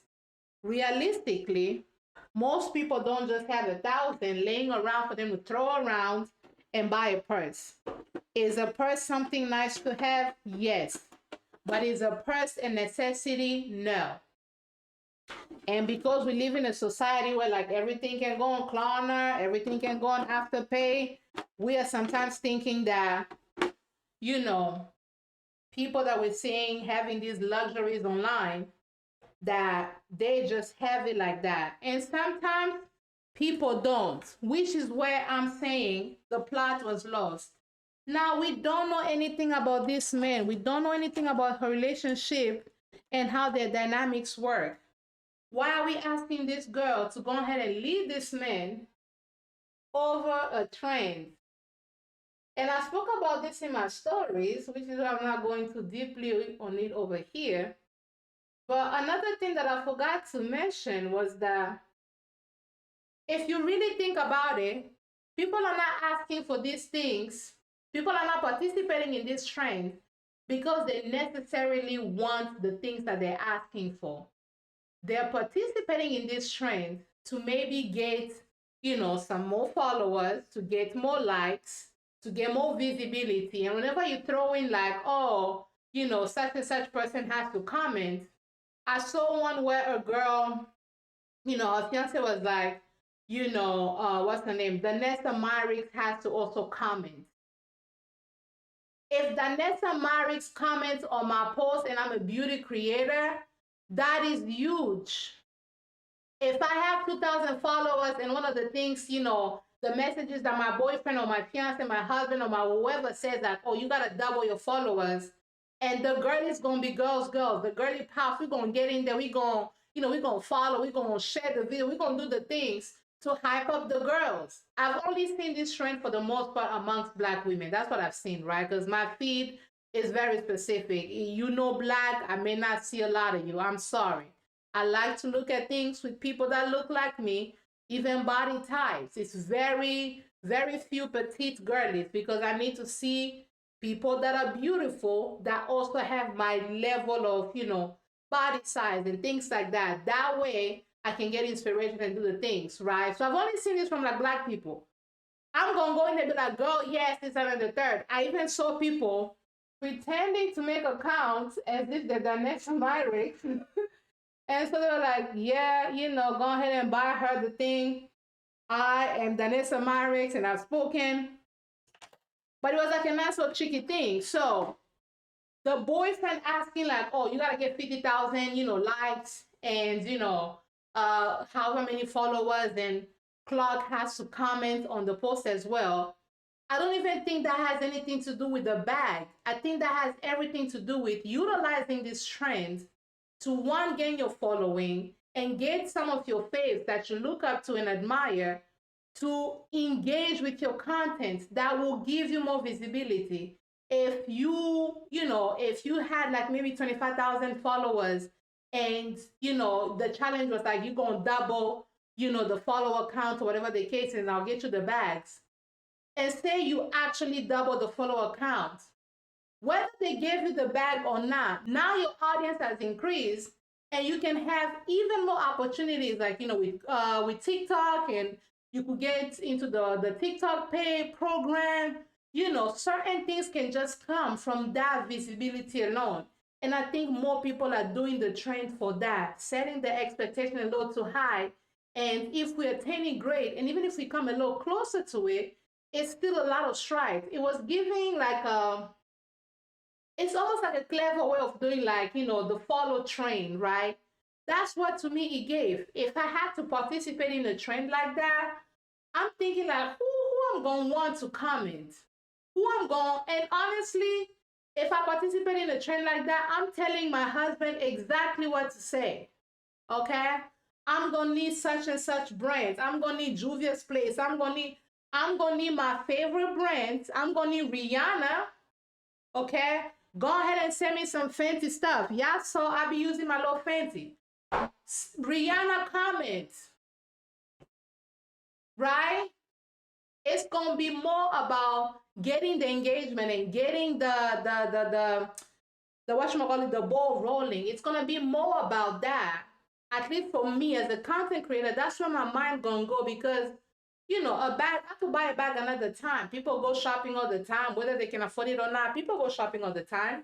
realistically, most people don't just have 1,000 laying around for them to throw around and buy a purse. Is a purse something nice to have? Yes. But is a purse a necessity? No. And because we live in a society where like everything can go on Klarna, everything can go on Afterpay, we are sometimes thinking that, people that we're seeing having these luxuries online, that they just have it like that. And sometimes people don't, which is where I'm saying the plot was lost. Now, we don't know anything about this man. We don't know anything about her relationship and how their dynamics work. Why are we asking this girl to go ahead and lead this man over a trend? And I spoke about this in my stories, which is why I'm not going too deeply on it over here. But another thing that I forgot to mention was that if you really think about it, people are not asking for these things. People are not participating in this trend because they necessarily want the things that they're asking for. They're participating in this trend to maybe get, some more followers, to get more likes, to get more visibility. And whenever you throw in like, oh, such and such person has to comment. I saw one where a girl, her fiance was like, what's her name? Vanessa Myricks has to also comment. If Vanessa Myricks comments on my post and I'm a beauty creator, that is huge. If I have 2,000 followers and one of the things, the messages that my boyfriend or my fiance, my husband or my whoever says that, oh, you got to double your followers. And the girl is going to be girls. The girly pops, we're going to get in there. We're going to follow. We're going to share the video. We're going to do the things to hype up the girls. I've only seen this trend for the most part amongst Black women. That's what I've seen, right? Because my feed is very specific. Black, I may not see a lot of you. I'm sorry. I like to look at things with people that look like me, even body types. It's very, very few petite girlies because I need to see people that are beautiful that also have my level of, body size and things like that. That way I can get inspiration and do the things, right? So I've only seen this from like Black people. I'm going to go in there and be like, girl, yes, this and the third. I even saw people pretending to make accounts as if they're the next Myrick. And so they were like, yeah, go ahead and buy her the thing. I am Danessa Myricks and I've spoken. But it was like a nice little cheeky thing. So the boyfriend asking like, oh, you got to get 50,000, likes and, however many followers, and Clark has to comment on the post as well. I don't even think that has anything to do with the bag. I think that has everything to do with utilizing this trend to one, gain your following and get some of your faves that you look up to and admire to engage with your content that will give you more visibility. If if you had like maybe 25,000 followers and, the challenge was like, you're going to double, the follower count or whatever the case is, and I'll get you the bags. And say you actually double the follower count. Whether they gave you the bag or not, now your audience has increased and you can have even more opportunities like, with TikTok, and you could get into the TikTok pay program. Certain things can just come from that visibility alone. And I think more people are doing the trend for that, setting the expectation a little too high. And if we attain it, great. And even if we come a little closer to it, it's still a lot of strides. It was giving like it's almost like a clever way of doing like, the follow train, right? That's what to me it gave. If I had to participate in a trend like that, I'm thinking like, who I'm going to want to comment? And honestly, If I participate in a trend like that, I'm telling my husband exactly what to say. Okay? I'm gonna need such and such brands. I'm gonna need Juvia's Place. I'm gonna need my favorite brands. I'm gonna need Rihanna. Okay? Go ahead and send me some fancy stuff. Yeah, so I'll be using my little fancy. Rihanna comments, right? It's gonna be more about getting the engagement and getting the whatchamacallit, the ball rolling. It's gonna be more about that. At least for me as a content creator, that's where my mind gonna go, because a bag, I could buy a bag another time. People go shopping all the time, whether they can afford it or not. People go shopping all the time.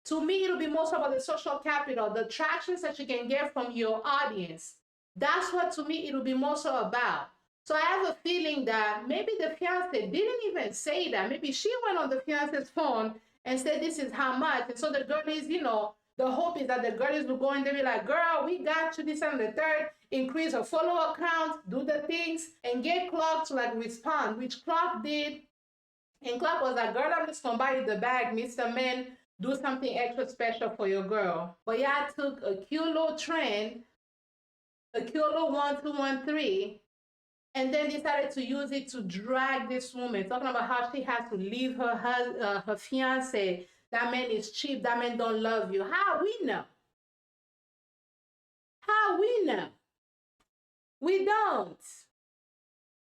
To me, it'll be most about the social capital, the attractions that you can get from your audience. That's what, to me, it'll be more so about. So I have a feeling that maybe the fiance didn't even say that. Maybe she went on the fiance's phone and said, this is how much. And so the girl is, the hope is that the girl is going to be like, girl, we got you this and the third, increase her follower count, do the things, and get Clark to like respond, which Clark did. And Clark was like, girl, I'm just going to buy you the bag, Mr. Man. Do something extra special for your girl. But yeah, I took a cute little trend, a cute little 1213, and then decided to use it to drag this woman, talking about how she has to leave her fiance. That man is cheap. That man don't love you. How we know? How we know? We don't.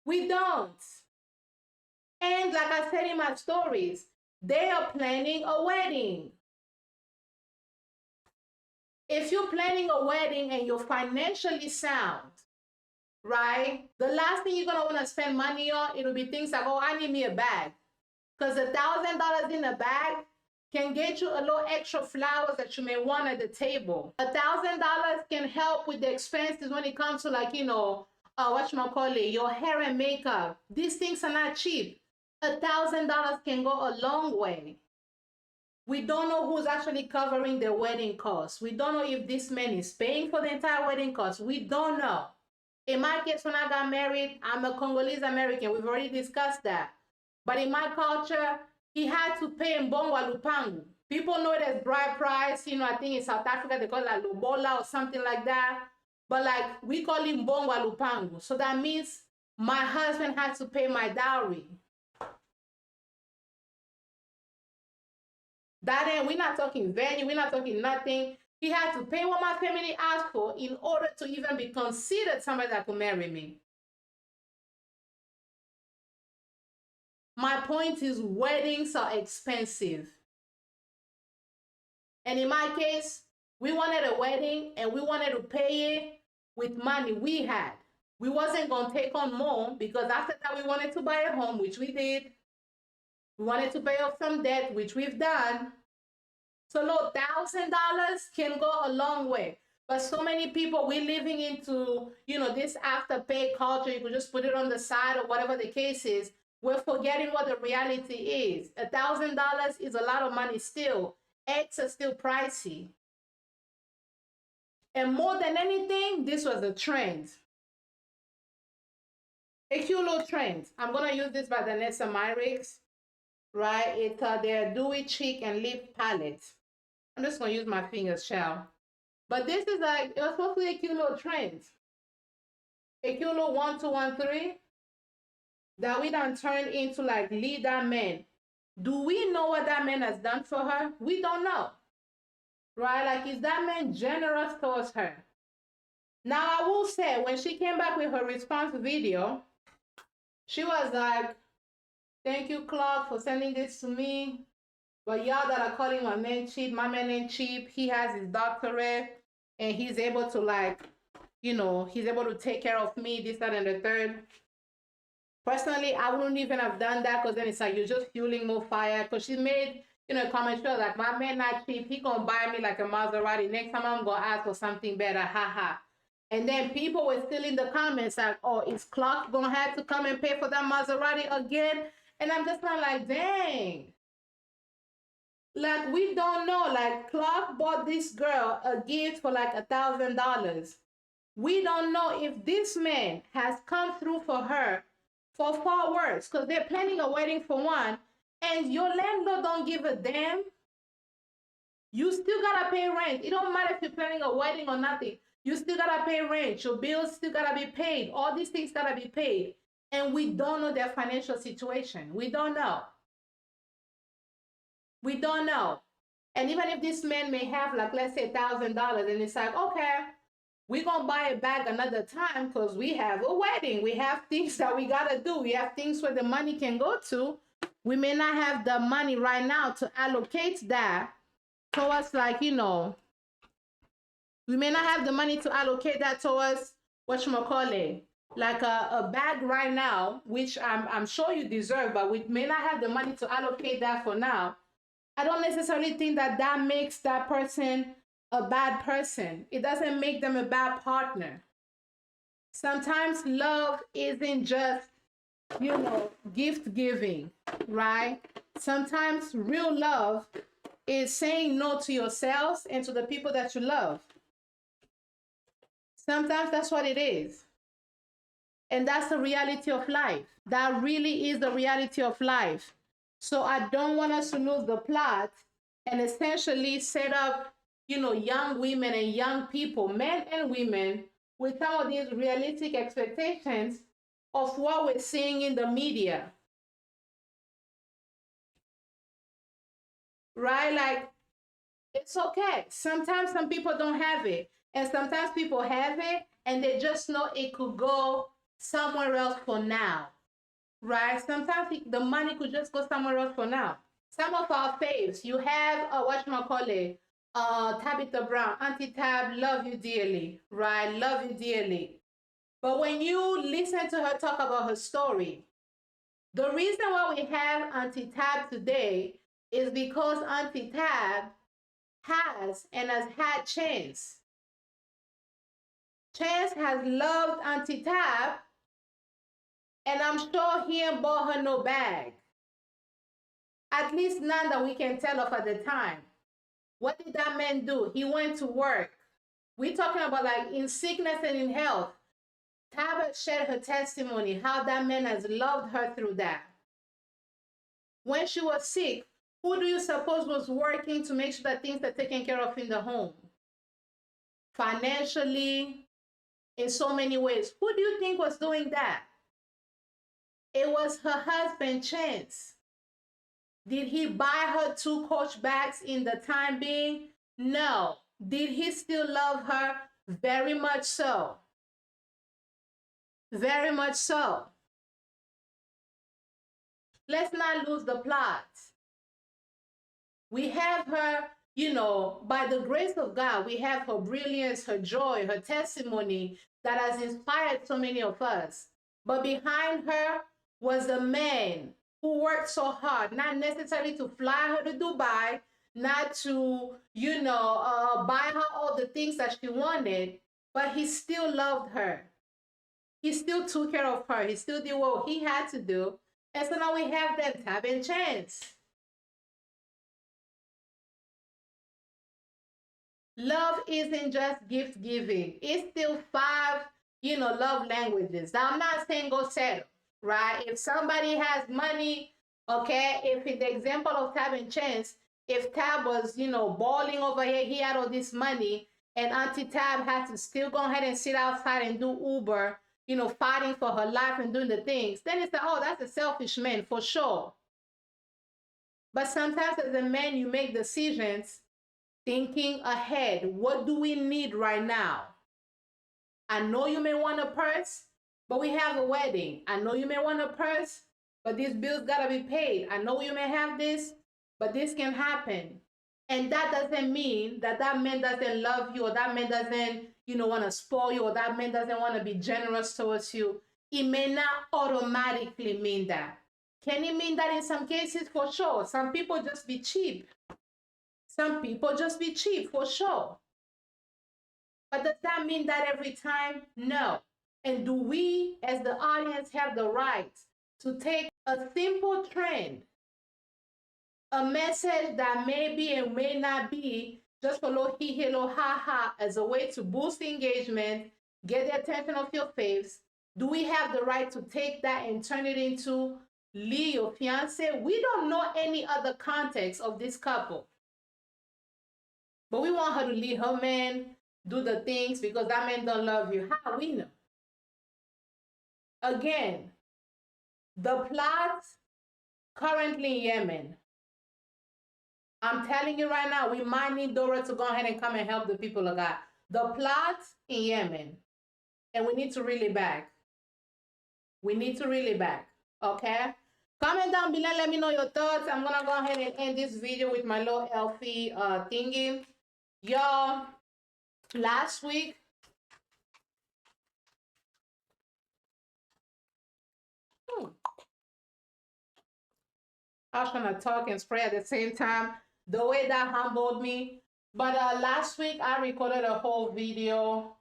We don't. And like I said in my stories, they are planning a wedding. If you're planning a wedding and you're financially sound, right? The last thing you're gonna want to spend money on, it'll be things like, oh, I need me a bag. Because $1,000 in a bag can get you a little extra flowers that you may want at the table. $1,000 can help with the expenses when it comes to like, your hair and makeup. These things are not cheap. $1,000 can go a long way. We don't know who's actually covering the wedding costs. We don't know if this man is paying for the entire wedding costs. We don't know. In my case, when I got married, I'm a Congolese American. We've already discussed that. But in my culture, he had to pay mbongwa lupangu. People know it as bride price. I think in South Africa, they call it like lobola or something like that. But like, we call it mbongwa lupangu. So that means my husband had to pay my dowry. We're not talking venue, we're not talking nothing. He had to pay what my family asked for in order to even be considered somebody that could marry me. My point is, weddings are expensive. And in my case, we wanted a wedding and we wanted to pay it with money we had. We wasn't going to take on more, because after that we wanted to buy a home, which we did. We wanted to pay off some debt, which we've done. So look, $1,000 can go a long way. But so many people, we're living into, this afterpay culture. You could just put it on the side or whatever the case is. We're forgetting what the reality is. $1,000 is a lot of money still. Eggs are still pricey. And more than anything, this was a trend. A cute little trend. I'm going to use this by Vanessa Myricks. Right? It's their Dewy Cheek and Lip Palette. I'm just going to use my fingers, shall. But this is like, it was supposed to be a cute little trend. A cute little 1213 that we done turned into like leader men. Do we know what that man has done for her? We don't know. Right? Like, is that man generous towards her? Now, I will say, when she came back with her response video, she was like, thank you, Clark, for sending this to me. But y'all that are calling my man cheap, my man ain't cheap. He has his doctorate and he's able to like, he's able to take care of me, this, that, and the third. Personally, I wouldn't even have done that, because then it's like you're just fueling more fire. Because she made, a comment, she was like, my man not cheap. He gonna buy me like a Maserati. Next time I'm gonna ask for something better. Haha. And then people were still in the comments like, oh, is Clark gonna have to come and pay for that Maserati again? And I'm just kind of like, dang. Like, we don't know. Like, Clark bought this girl a gift for like $1,000. We don't know if this man has come through for her for far worse, because they're planning a wedding for one, and your landlord don't give a damn. You still gotta pay rent. It don't matter if you're planning a wedding or nothing. You still gotta pay rent. Your bills still gotta be paid. All these things gotta be paid. And we don't know their financial situation. We don't know. We don't know. And even if this man may have, like, let's say $1,000, and it's like, okay, we're gonna buy it back another time because we have a wedding. We have things that we gotta do. We have things where the money can go to. We may not have the money right now to allocate that towards, like, we may not have the money to allocate that towards whatchamacallit, like a bag right now, which I'm sure you deserve, but we may not have the money to allocate that for now. I don't necessarily think that that makes that person a bad person. It doesn't make them a bad partner. Sometimes love isn't just, gift giving, right? Sometimes real love is saying no to yourselves and to the people that you love. Sometimes that's what it is. And that's the reality of life. That really is the reality of life. So I don't want us to lose the plot and essentially set up, young women and young people, men and women, with some of these realistic expectations of what we're seeing in the media. Right? Like, it's okay. Sometimes some people don't have it. And sometimes people have it and they just know it could go somewhere else for now. Right? Sometimes the money could just go somewhere else for now. Some of our faves, you have Tabitha Brown, Auntie Tab, love you dearly, right? Love you dearly. But when you listen to her talk about her story, the reason why we have Auntie Tab today is because Auntie Tab has and has had Chance. Chance has loved Auntie Tab, and I'm sure he ain't bought her no bag. At least none that we can tell of at the time. What did that man do? He went to work. We're talking about, like, in sickness and in health. Tab shared her testimony, how that man has loved her through that. When she was sick, who do you suppose was working to make sure that things are taken care of in the home? Financially, in so many ways. Who do you think was doing that? It was her husband, Chance. Did he buy her 2 Coach bags in the time being? No. Did he still love her? Very much so. Very much so. Let's not lose the plot. We have her, by the grace of God, we have her brilliance, her joy, her testimony that has inspired so many of us. But behind her was a man who worked so hard, not necessarily to fly her to Dubai, not to, buy her all the things that she wanted, but he still loved her. He still took care of her. He still did what he had to do. And so now we have them Tab and Chance. Love isn't just gift giving. It's still 5, love languages. Now, I'm not saying go settle, right? If somebody has money, okay, if in the example of Tab and Chance, if Tab was, balling over here, he had all this money, and Auntie Tab had to still go ahead and sit outside and do Uber, fighting for her life and doing the things, then it's like, oh, that's a selfish man for sure. But sometimes as a man, you make decisions thinking ahead. What do we need right now? I know you may want a purse, but we have a wedding. I know you may want a purse, but these bills gotta be paid. I know you may have this, but this can happen. And that doesn't mean that that man doesn't love you, or that man doesn't, want to spoil you, or that man doesn't want to be generous towards you. It may not automatically mean that. Can it mean that in some cases? For sure. Some people just be cheap. Some people just be cheap, for sure. But does that mean that every time? No. And do we, as the audience, have the right to take a simple trend, a message that may be and may not be just for lo he, hello, ha, ha, as a way to boost engagement, get the attention of your faves, Do we have the right to take that and turn it into leave your fiance? We don't know any other context of this couple. But we want her to leave her man, do the things because that man don't love you. How we know? Again, the plot currently in Yemen. I'm telling you right now, we might need Dora to go ahead and come and help the people of God. The plot in Yemen. And we need to reel it back. We need to reel it back. Okay? Comment down below, let me know your thoughts. I'm gonna go ahead and end this video with my little Elfie thingy. Y'all, last week, I was trying to talk and spray at the same time. The way that humbled me. But last week I recorded a whole video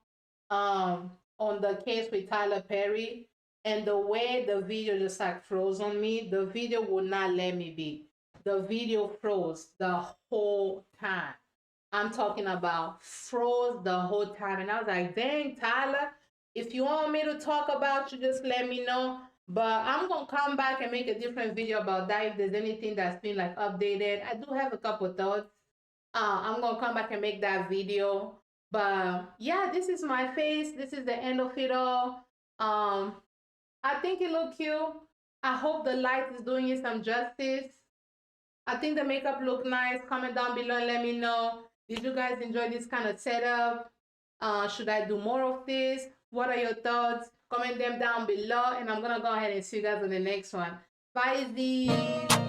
on the case with Tyler Perry, and the way the video just like froze on me, the video would not let me be. The video froze the whole time. I'm talking about froze the whole time. And I was like, dang, Tyler, if you want me to talk about you, just let me know. But I'm going to come back and make a different video about that if there's anything that's been like updated. I do have a couple thoughts. I'm going to come back and make that video. But yeah, this is my face. This is the end of it all. I think it looked cute. I hope the light is doing it some justice. I think the makeup looked nice. Comment down below and let me know. Did you guys enjoy this kind of setup? Should I do more of this? What are your thoughts? Comment them down below, and I'm gonna go ahead and see you guys on the next one. Bye, Z.